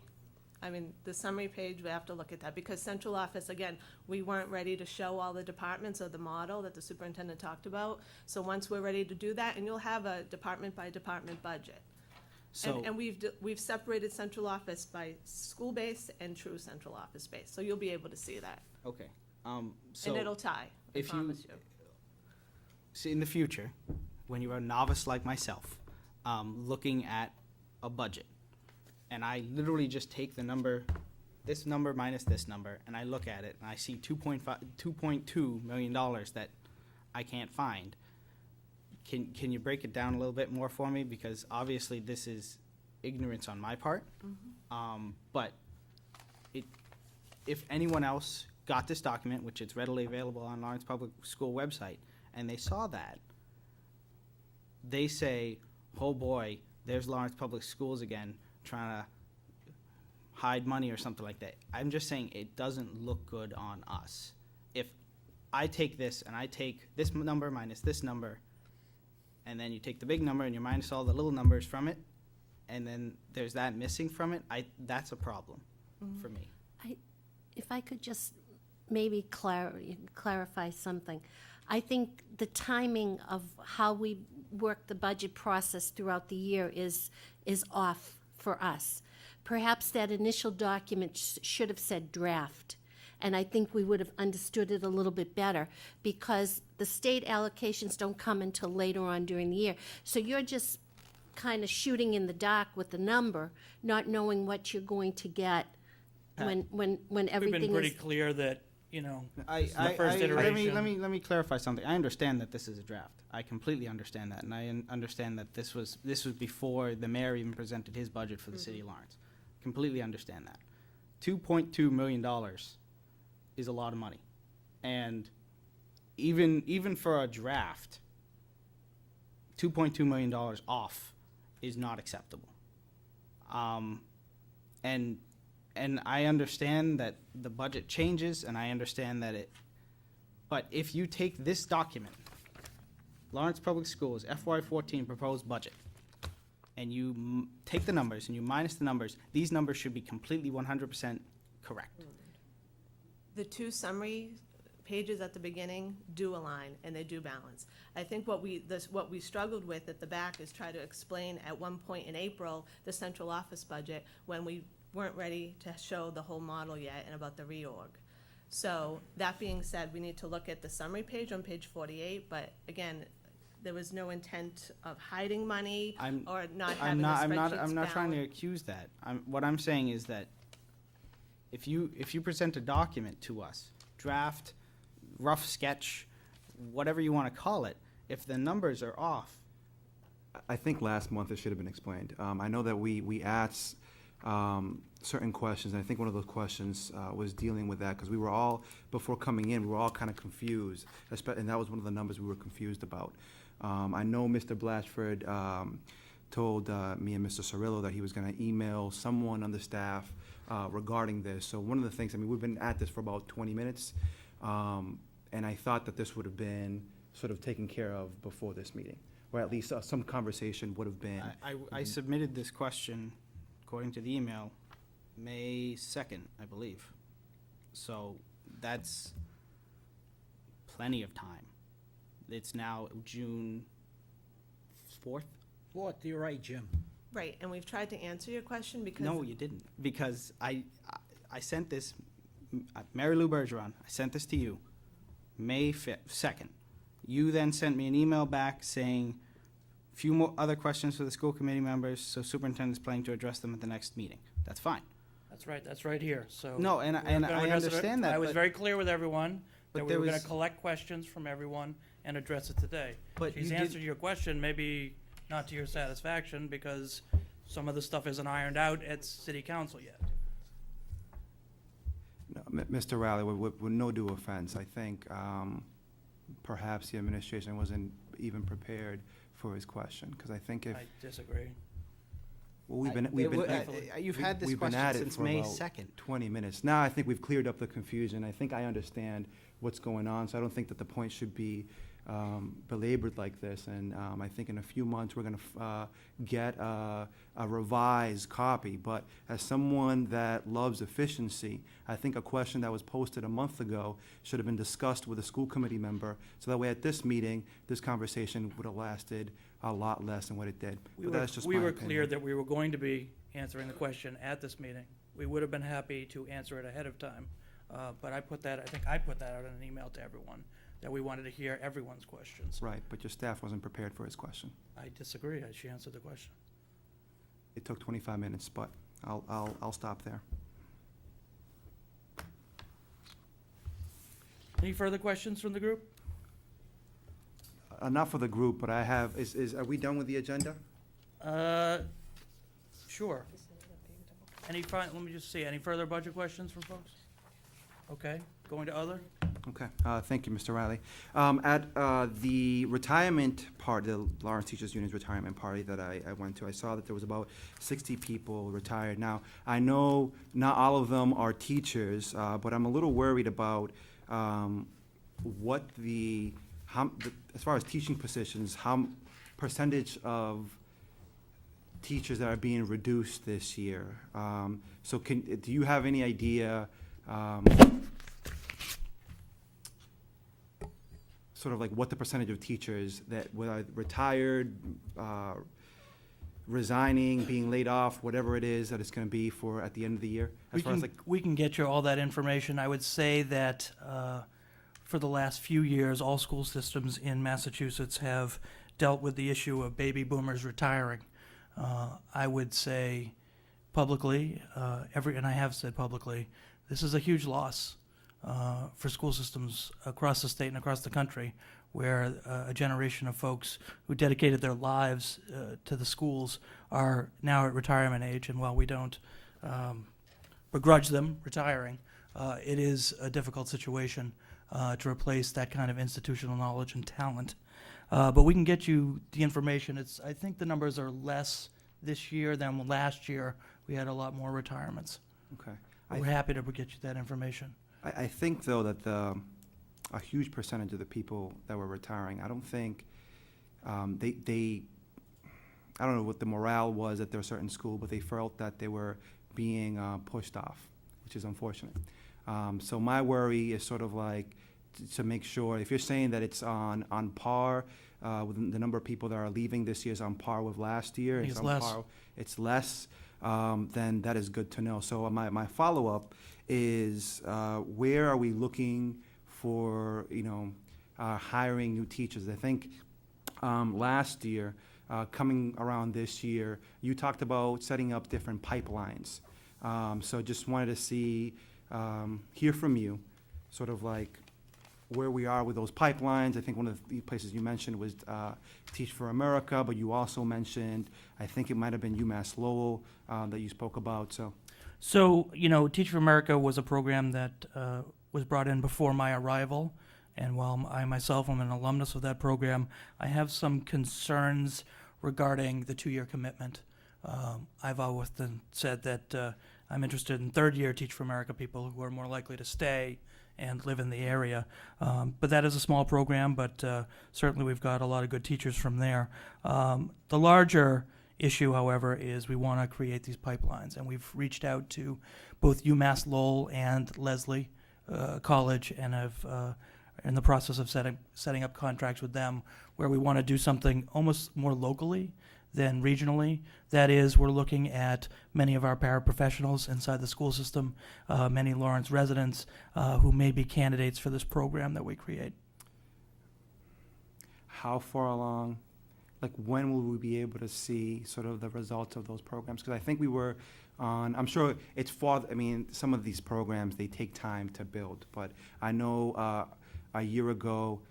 I mean, the summary page, we have to look at that, because central office, again, we weren't ready to show all the departments of the model that the superintendent talked about. So once we're ready to do that, and you'll have a department-by-department budget. So, And we've separated central office by school-based and true central office base, so you'll be able to see that. okay, so. And it'll tie, I if you- promise you. See, in the future, when you're a novice like myself, looking at a budget, and I literally just take the number, this number minus this number, and I look at it, and I see $2.2 million that I can't find. Can you break it down a little bit more for me? Because obviously this is ignorance on my part. But if anyone else got this document, which is readily available on Lawrence Public School website, and they saw that, they say, oh boy, there's Lawrence Public Schools again, trying to hide money or something like that. I'm just saying it doesn't look good on us. If I take this and I take this number minus this number, and then you take the big number and you minus all the little numbers from it, and then there's that missing from it, that's a problem for me. If I could just maybe clarify something. I think the timing of how we work the budget process throughout the year is off for us. Perhaps that initial document should have said draft, and I think we would have understood it a little bit better, because the state allocations don't come until later on during the year. So you're just kind of shooting in the dark with the number, not knowing what you're going to get when We've everything been pretty is. clear that, you know, I, this is the first iteration. let me clarify something. I understand that this is a draft. I completely understand that, and I understand that this was before the mayor even presented his budget for the city of Lawrence. Completely understand that. $2.2 million is a lot of money, and even for a draft, $2.2 million off is not acceptable. And I understand that the budget changes, and I understand that but if you take this document, Lawrence Public Schools FY14 proposed budget, and you take the numbers and you minus the numbers, these numbers should be completely 100% correct. The two summary pages at the beginning do align, and they do balance. I think what we struggled with at the back is try to explain at one point in April the central office budget when we weren't ready to show the whole model yet and about the reorg. So that being said, we need to look at the summary page on page 48, but again, there was no intent of hiding money or not having the spreadsheets I'm not trying to balanced. accuse that. What I'm saying is that if you present a document to us, draft, rough sketch, whatever you want to call it, if the numbers are off. I think last month it should have been explained. I know that we asked certain questions, and I think one of those questions was dealing with that, because we were all, before coming in, we were all kind of confused, and that was one of the numbers we were confused about. I know Mr. Blatchford told me and Mr. Cirillo that he was going to email someone on the staff regarding this. So one of the things, I mean, we've been at this for about 20 minutes, and I thought that this would have been sort of taken care of before this meeting, or at least some conversation would have been. I submitted this question, according to the email, May 2nd, I believe. So that's plenty of time. It's now June 4th? 4th, you're right, Jim. Right, and we've tried to answer your question because. No, you didn't, because I sent this, Mary Lou Bergeron, I sent this to you, May 2nd. You then sent me an email back saying, few more other questions for the school committee members, so superintendent's planning to address them at the next meeting. That's fine. That's right here, so. No, and we're gonna I address it. understand that, I was but- very clear with everyone but that we there were gonna was- collect questions from everyone and address it today. But She's you did- answered your question, maybe not to your satisfaction, because some of the stuff isn't ironed out at city council yet. No, Mr. Riley, with no due offense, I think perhaps the administration wasn't even prepared for his question, because I think if. I disagree. Well, you've had this question since May 2nd. 20 minutes. Now I think we've cleared up the confusion. I think I understand what's going on, so I don't think that the point should be belabored like this. And I think in a few months, we're going to get a revised copy. But as someone that loves efficiency, I think a question that was posted a month ago should have been discussed with a school committee member, so that way at this meeting, this conversation would have lasted a lot less than what it did. But that's just my We were opinion. clear that we were going to be answering the question at this meeting. We would have been happy to answer it ahead of time. But I think I put that out in an email to everyone, that we wanted to hear everyone's questions. Right, but your staff wasn't prepared for his question. I disagree. She answered the question. It took 25 minutes, but I'll stop there. Any further questions from the group? Not for the group, but I have, are we done with the agenda? Sure. Let me just see, any further budget questions from folks? Okay, going to other? Okay, thank you, Mr. Riley. At the retirement part, the Lawrence Teachers Union's retirement party that I went to, I saw that there was about 60 people retired. Now, I know not all of them are teachers, but I'm a little worried about what as far as teaching positions, how percentage of teachers that are being reduced this year. So do you have any idea, sort of like what the percentage of teachers that were retired, resigning, being laid off, whatever it is that it's going to be for at the end of the year? We can get you all that information. I would say that for the last few years, all school systems in Massachusetts have dealt with the issue of baby boomers retiring. I would say publicly, and I have said publicly, this is a huge loss for school systems across the state and across the country, where a generation of folks who dedicated their lives to the schools are now at retirement age. And while we don't begrudge them retiring, it is a difficult situation to replace that kind of institutional knowledge and talent. But we can get you the information. I think the numbers are less this year than last year. We had a lot more retirements. Okay. We're happy to get you that information. I think, though, that a huge percentage of the people that were retiring, I don't think I don't know what the morale was at their certain school, but they felt that they were being pushed off, which is unfortunate. So my worry is sort of like to make sure, if you're saying that it's on par with the number of people that are leaving this year is on par with last year, It's on less. par, it's less, then that is good to know. So my follow-up is where are we looking for, hiring new teachers? I think last year, coming around this year, you talked about setting up different pipelines. So just wanted to hear from you, sort of like where we are with those pipelines. I think one of the places you mentioned was Teach for America, but you also mentioned, I think it might have been UMass Lowell that you spoke about. So, Teach for America was a program that was brought in before my arrival. And while I myself am an alumnus of that program, I have some concerns regarding the 2-year commitment. I've often said that I'm interested in third-year Teach for America people who are more likely to stay and live in the area. But that is a small program, but certainly we've got a lot of good teachers from there. The larger issue, however, is we want to create these pipelines, and we've reached out to both UMass Lowell and Leslie College, and have in the process of setting up contracts with them, where we want to do something almost more locally than regionally. That is, we're looking at many of our paraprofessionals inside the school system, many Lawrence residents who may be candidates for this program that we create. How far along, like when will we be able to see sort of the results of those programs? Because I think we were I'm sure it's some of these programs, they take time to build, but I know a year ago,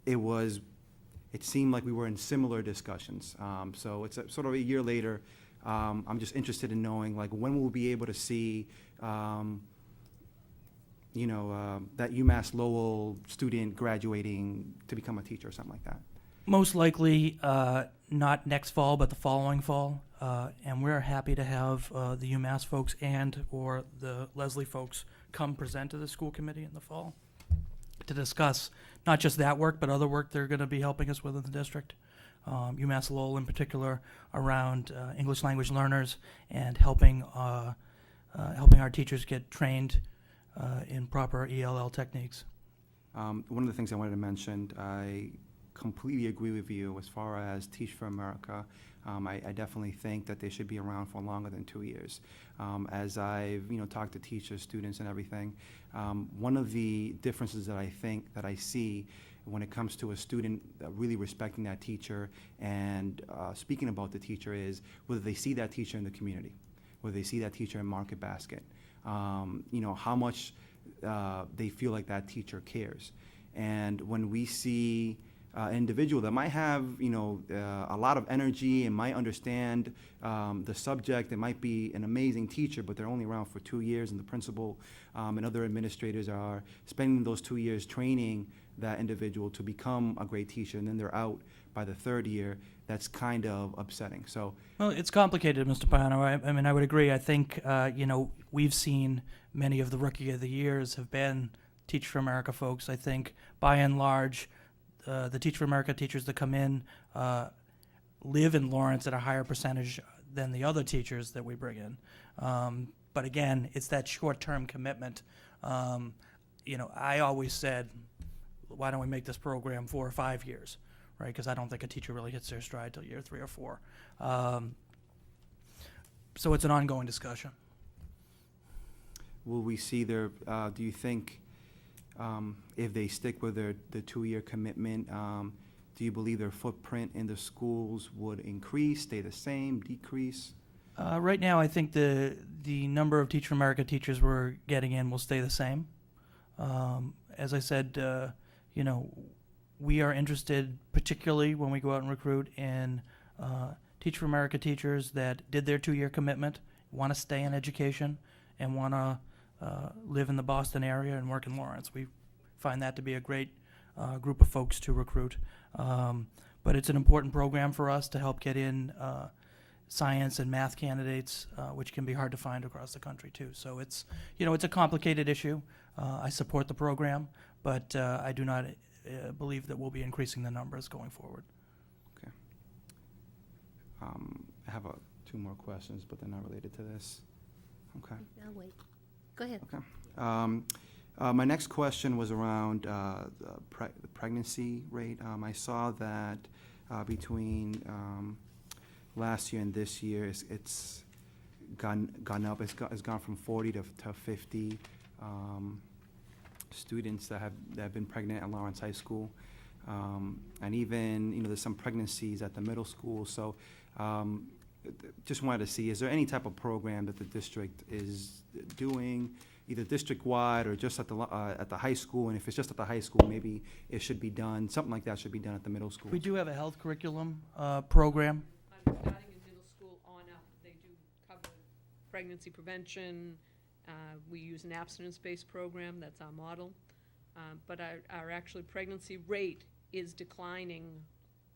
it seemed like we were in similar discussions. So it's sort of a year later. I'm just interested in knowing, like, when we'll be able to see, that UMass Lowell student graduating to become a teacher or something like that. Most likely not next fall, but the following fall. And we're happy to have the UMass folks or the Leslie folks come present to the school committee in the fall to discuss not just that work, but other work they're going to be helping us with in the district. UMass Lowell in particular, around English language learners and helping our teachers get trained in proper ELL techniques. One of the things I wanted to mention, I completely agree with you as far as Teach for America. I definitely think that they should be around for longer than 2 years. As I've talked to teachers, students, and everything, one of the differences that I see when it comes to a student really respecting that teacher and speaking about the teacher is whether they see that teacher in the community, whether they see that teacher in Market Basket, how much they feel like that teacher cares. And when we see individual that might have, a lot of energy and might understand the subject, and might be an amazing teacher, but they're only around for 2 years, and the principal and other administrators are spending those 2 years training that individual to become a great teacher, and then they're out by the 3rd year. That's kind of upsetting. So, Well, it's complicated, Mr. Pano. I mean, I would agree. I think, we've seen many of the Rookie of the Years have been Teach for America folks. I think, by and large, the Teach for America teachers that come in live in Lawrence at a higher percentage than the other teachers that we bring in. But again, it's that short-term commitment. I always said, why don't we make this program 4 or 5 years, right? Because I don't think a teacher really hits their stride till year 3 or 4. So it's an ongoing discussion. will we see their, do you think, if they stick with the 2-year commitment, do you believe their footprint in the schools would increase, stay the same, decrease? Right now, I think the number of Teach for America teachers we're getting in will stay the same. As I said, we are interested, particularly when we go out and recruit, in Teach for America teachers that did their 2-year commitment, want to stay in education, and want to live in the Boston area and work in Lawrence. We find that to be a great group of folks to recruit. But it's an important program for us to help get in science and math candidates, which can be hard to find across the country too. So it's a complicated issue. I support the program, but I do not believe that we'll be increasing the numbers going forward. Okay. I have 2 more questions, but they're not related to this. Okay. I'll wait. Go ahead. Okay. My next question was around the pregnancy rate. I saw that between last year and this year, it's gone up. It's gone from 40 to 50 students that have been pregnant at Lawrence High School, and even there's some pregnancies at the middle school. So, just wanted to see, is there any type of program that the district is doing, either district-wide or just at the high school? And if it's just at the high school, maybe it should be done, something like that should be done at the middle school. We do have a health curriculum program. Starting in middle school on up, they do cover pregnancy prevention. We use an abstinence-based program, that's our model. But our actually pregnancy rate is declining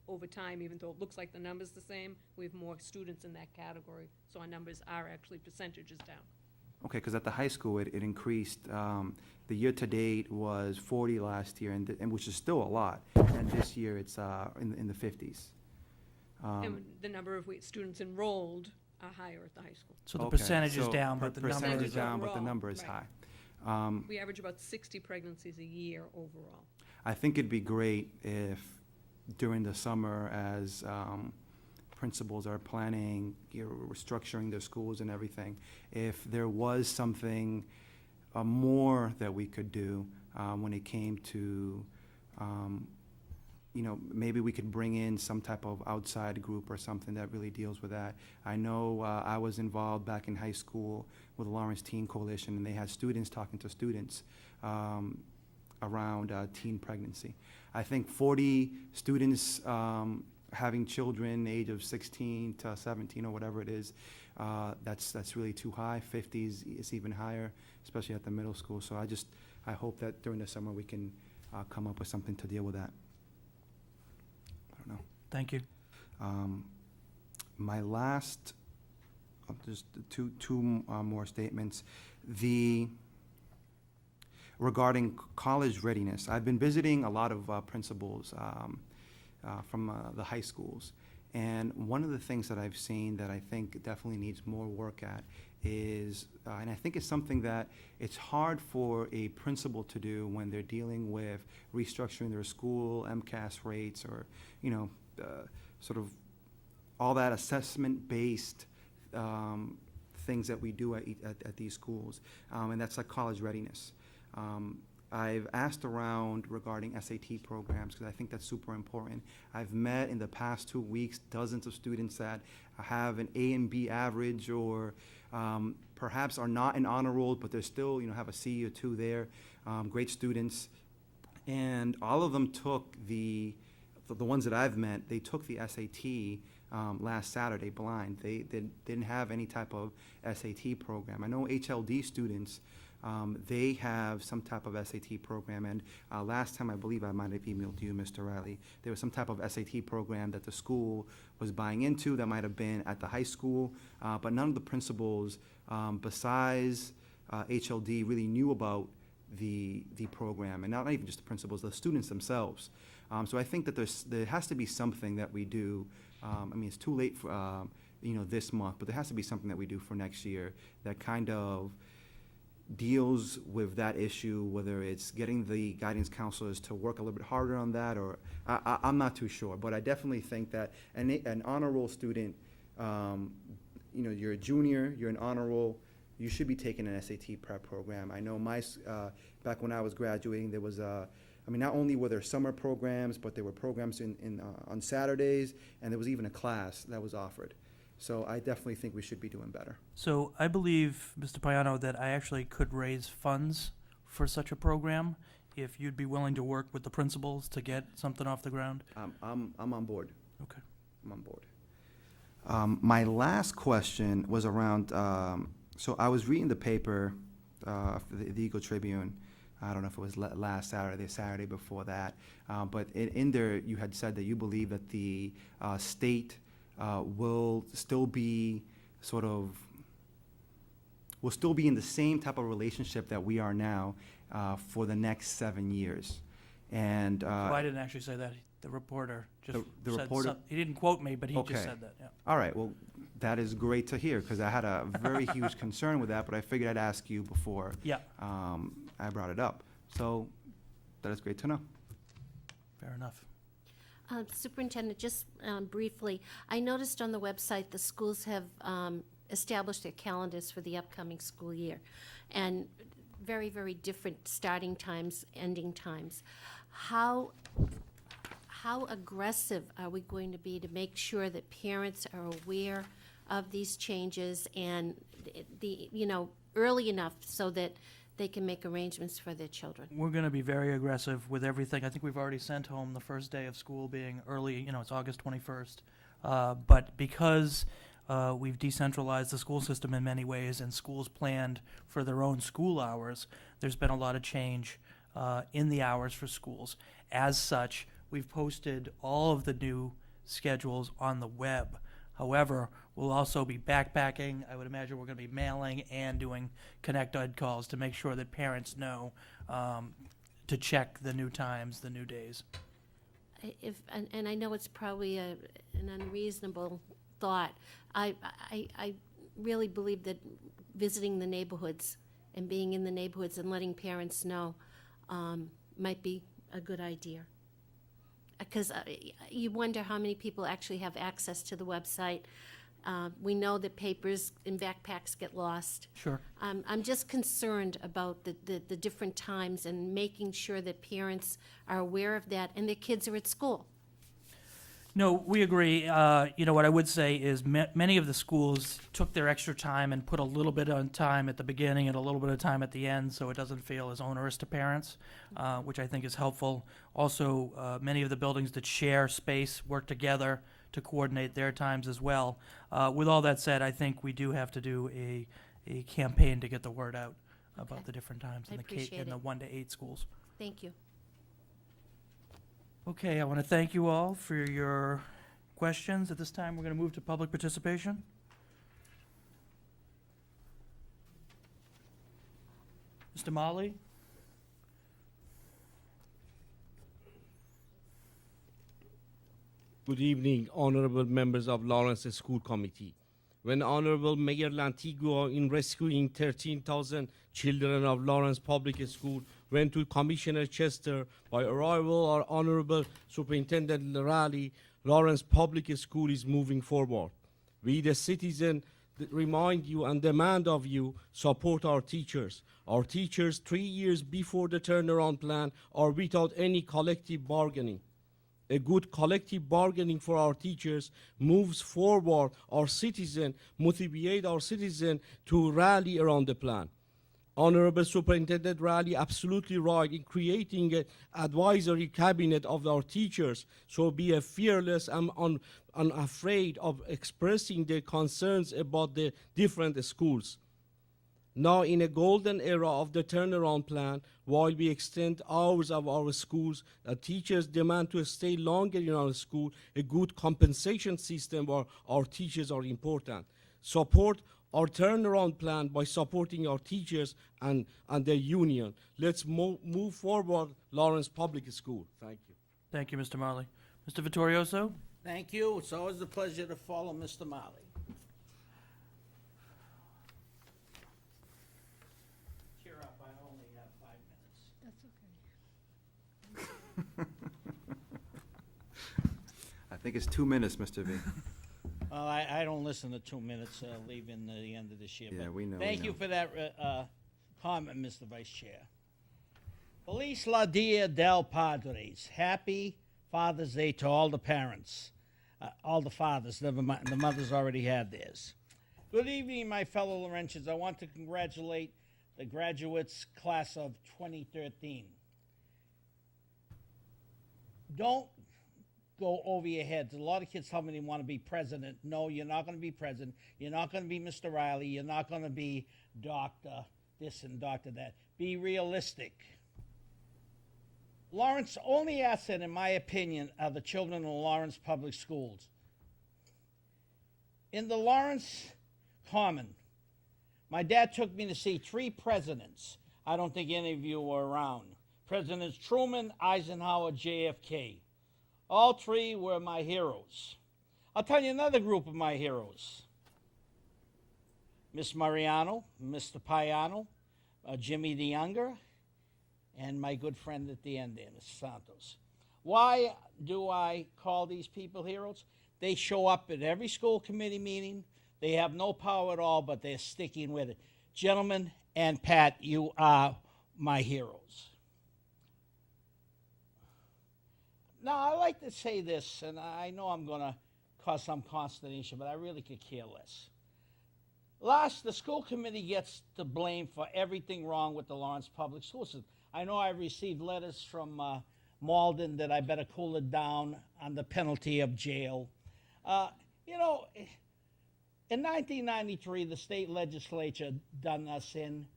over time, even though it looks like the number's the same. We have more students in that category, so our numbers are actually percentages down. Okay, because at the high school, it increased. The year-to-date was 40 last year, and which is still a lot. And this year, it's in the 50s. And the number of students enrolled are higher at the high school. So the Okay, percentage is so down, but the percentage number is down, but the overall, number is right. high. We average about 60 pregnancies a year overall. I think it'd be great if during the summer, as principals are planning, restructuring their schools and everything, if there was something more that we could do when it came to, maybe we could bring in some type of outside group or something that really deals with that. I know I was involved back in high school with the Lawrence Teen Coalition, and they had students talking to students around teen pregnancy. I think 40 students having children age of 16 to 17 or whatever it is, that's really too high. 50 is even higher, especially at the middle school. So I hope that during the summer we can come up with something to deal with that. I don't know. Thank you. My last, just two more statements. Regarding college readiness, I've been visiting a lot of principals from the high schools, and one of the things that I've seen that I think definitely needs more work at is, and I think it's something that it's hard for a principal to do when they're dealing with restructuring their school, MCAS rates, or sort of all that assessment-based things that we do at these schools, and that's like college readiness. I've asked around regarding SAT programs because I think that's super important. I've met in the past 2 weeks dozens of students that have an A and B average, or perhaps are not in honor roll, but they're still, have a C or 2 there. Great students. And all of them took the the ones that I've met, they took the SAT last Saturday blind. They didn't have any type of SAT program. I know HLD students, they have some type of SAT program, and last time I believe I might have emailed you, Mr. Riley, there was some type of SAT program that the school was buying into that might have been at the high school, but none of the principals besides HLD really knew about the program, and not even just the principals, the students themselves. So I think that there has to be something that we do. I mean, it's too late for this month, but there has to be something that we do for next year that kind of deals with that issue, whether it's getting the guidance counselors to work a little bit harder on that, or I'm not too sure. But I definitely think that an honor roll student, you're a junior, you're an honor roll, you should be taking an SAT prep program. I know back when I was graduating, there was not only were there summer programs, but there were programs on Saturdays, and there was even a class that was offered. So I definitely think we should be doing better. So I believe, Mr. Payano, that I actually could raise funds for such a program if you'd be willing to work with the principals to get something off the ground. I'm on board. Okay. I'm on board. My last question was around, so I was reading the paper, the Eagle Tribune. I don't know if it was last Saturday, the Saturday before that, but in there you had said that you believe that the state will still be in the same type of relationship that we are now for the next 7 years. And Well, I didn't actually say that. The reporter just The said reporter- he didn't quote me, but he Okay. just said that, yeah. All right, well, that is great to hear, because I had a very huge concern with that, but I figured I'd ask you before Yeah. I brought it up. So that is great to know. Fair enough. Superintendent, just briefly, I noticed on the website the schools have established their calendars for the upcoming school year, and very, very different starting times, ending times. How aggressive are we going to be to make sure that parents are aware of these changes and early enough so that they can make arrangements for their children? We're going to be very aggressive with everything. I think we've already sent home the first day of school being early, it's August 21st. But because we've decentralized the school system in many ways and schools planned for their own school hours, there's been a lot of change in the hours for schools. As such, we've posted all of the new schedules on the web. However, we'll also be backpacking. I would imagine we're going to be mailing and doing Connect Ed calls to make sure that parents know to check the new times, the new days. And I know it's probably an unreasonable thought. I really believe that visiting the neighborhoods and being in the neighborhoods and letting parents know might be a good idea. Because you wonder how many people actually have access to the website. We know that papers in backpacks get lost. Sure. I'm just concerned about the different times and making sure that parents are aware of that and their kids are at school. No, we agree. What I would say is many of the schools took their extra time and put a little bit of time at the beginning and a little bit of time at the end so it doesn't feel as onerous to parents, which I think is helpful. Also, many of the buildings that share space work together to coordinate their times as well. With all that said, I think we do have to do a campaign to get the word out about the different times I in appreciate the it. 1 to 8 schools. Thank you. Okay, I want to thank you all for your questions. At this time, we're going to move to public participation. Mr. Molly? Good evening, honorable members of Lawrence School Committee. When Honorable Mayor Lantigua, in rescuing 13,000 children of Lawrence Public School, went to Commissioner Chester, by arrival our Honorable Superintendent Riley, Lawrence Public School is moving forward. We, the citizen, remind you and demand of you, support our teachers. Our teachers, 3 years before the turnaround plan, are without any collective bargaining. A good collective bargaining for our teachers moves forward our citizen, motivate our citizen to rally around the plan. Honorable Superintendent Riley absolutely right in creating an advisory cabinet of our teachers. So be fearless and unafraid of expressing their concerns about the different schools. Now, in a golden era of the turnaround plan, while we extend hours of our schools, teachers demand to stay longer in our school, a good compensation system for our teachers are important. Support our turnaround plan by supporting our teachers and their union. Let's move forward, Lawrence Public School. Thank you. Thank you, Mr. Marley. Mr. Vittorioso? Thank you. It's always a pleasure to follow Mr. Marley. Cheer up, I only have 5 minutes. That's okay. I think it's 2 minutes, Mr. V. Well, I don't listen to 2 minutes, leaving the end of this year. Yeah, but we know, Thank we you know. for that comment, Mr. Vice Chair. Feliz la Dia del Padres. Happy Father's Day to all the parents. All the fathers, never mind, the mothers already had theirs. Good evening, my fellow Laurentians. I want to congratulate the graduates class of 2013. Don't go over your heads. A lot of kids tell me they want to be president. No, you're not going to be president. You're not going to be Mr. Riley. You're not going to be Dr. this and Dr. that. Be realistic. Lawrence' only asset, in my opinion, are the children in Lawrence Public Schools. In the Lawrence Common, my dad took me to see 3 presidents. I don't think any of you were around. Presidents Truman, Eisenhower, JFK. All 3 were my heroes. I'll tell you another group of my heroes. Miss Mariano, Mr. Payano, Jimmy the Younger, and my good friend at the end there, Mr. Santos. Why do I call these people heroes? They show up at every school committee meeting. They have no power at all, but they're sticking with it. Gentlemen and Pat, you are my heroes. Now, I like to say this, and I know I'm going to cause some consternation, but I really could care less. Last, the school committee gets the blame for everything wrong with the Lawrence Public School System. I know I've received letters from Malden that I better cool it down on the penalty of jail. You know, in 1993, the state legislature done us in.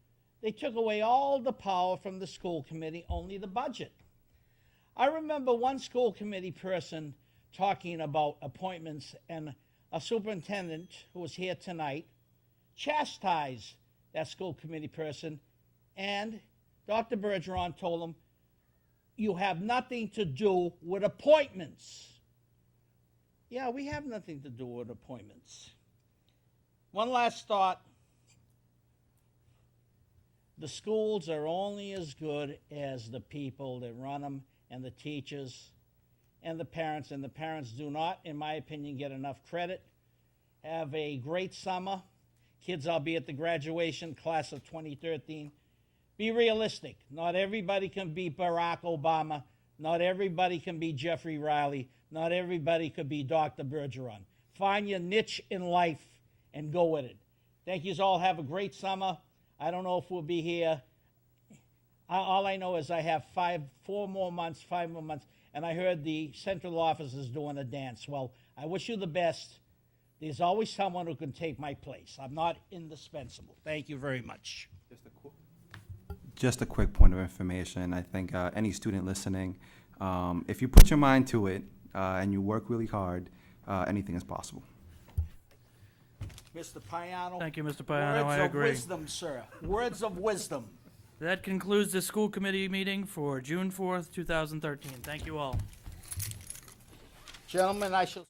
They took away all the power from the school committee, only the budget. I remember one school committee person talking about appointments, and a superintendent who was here tonight chastised that school committee person, and Dr. Bergeron told him, you have nothing to do with appointments. Yeah, we have nothing to do with appointments. One last thought. The schools are only as good as the people that run them, and the teachers and the parents do not, in my opinion, get enough credit. Have a great summer. Kids, I'll be at the graduation class of 2013. Be realistic. Not everybody can be Barack Obama. Not everybody can be Jeffrey Riley. Not everybody could be Dr. Bergeron. Find your niche in life and go with it. Thank you all. Have a great summer. I don't know if we'll be here. All I know is I have 5 more months, and I heard the central office is doing a dance. Well, I wish you the best. There's always someone who can take my place. I'm not indispensable. Thank you very much. Just a quick point of information. I think any student listening, if you put your mind to it and you work really hard, anything is possible. Mr. Payano. Thank you, Mr. Payano. I agree. Words of wisdom, sir. Words of wisdom. That concludes the school committee meeting for June 4th, 2013. Thank you all. Gentlemen, I shall...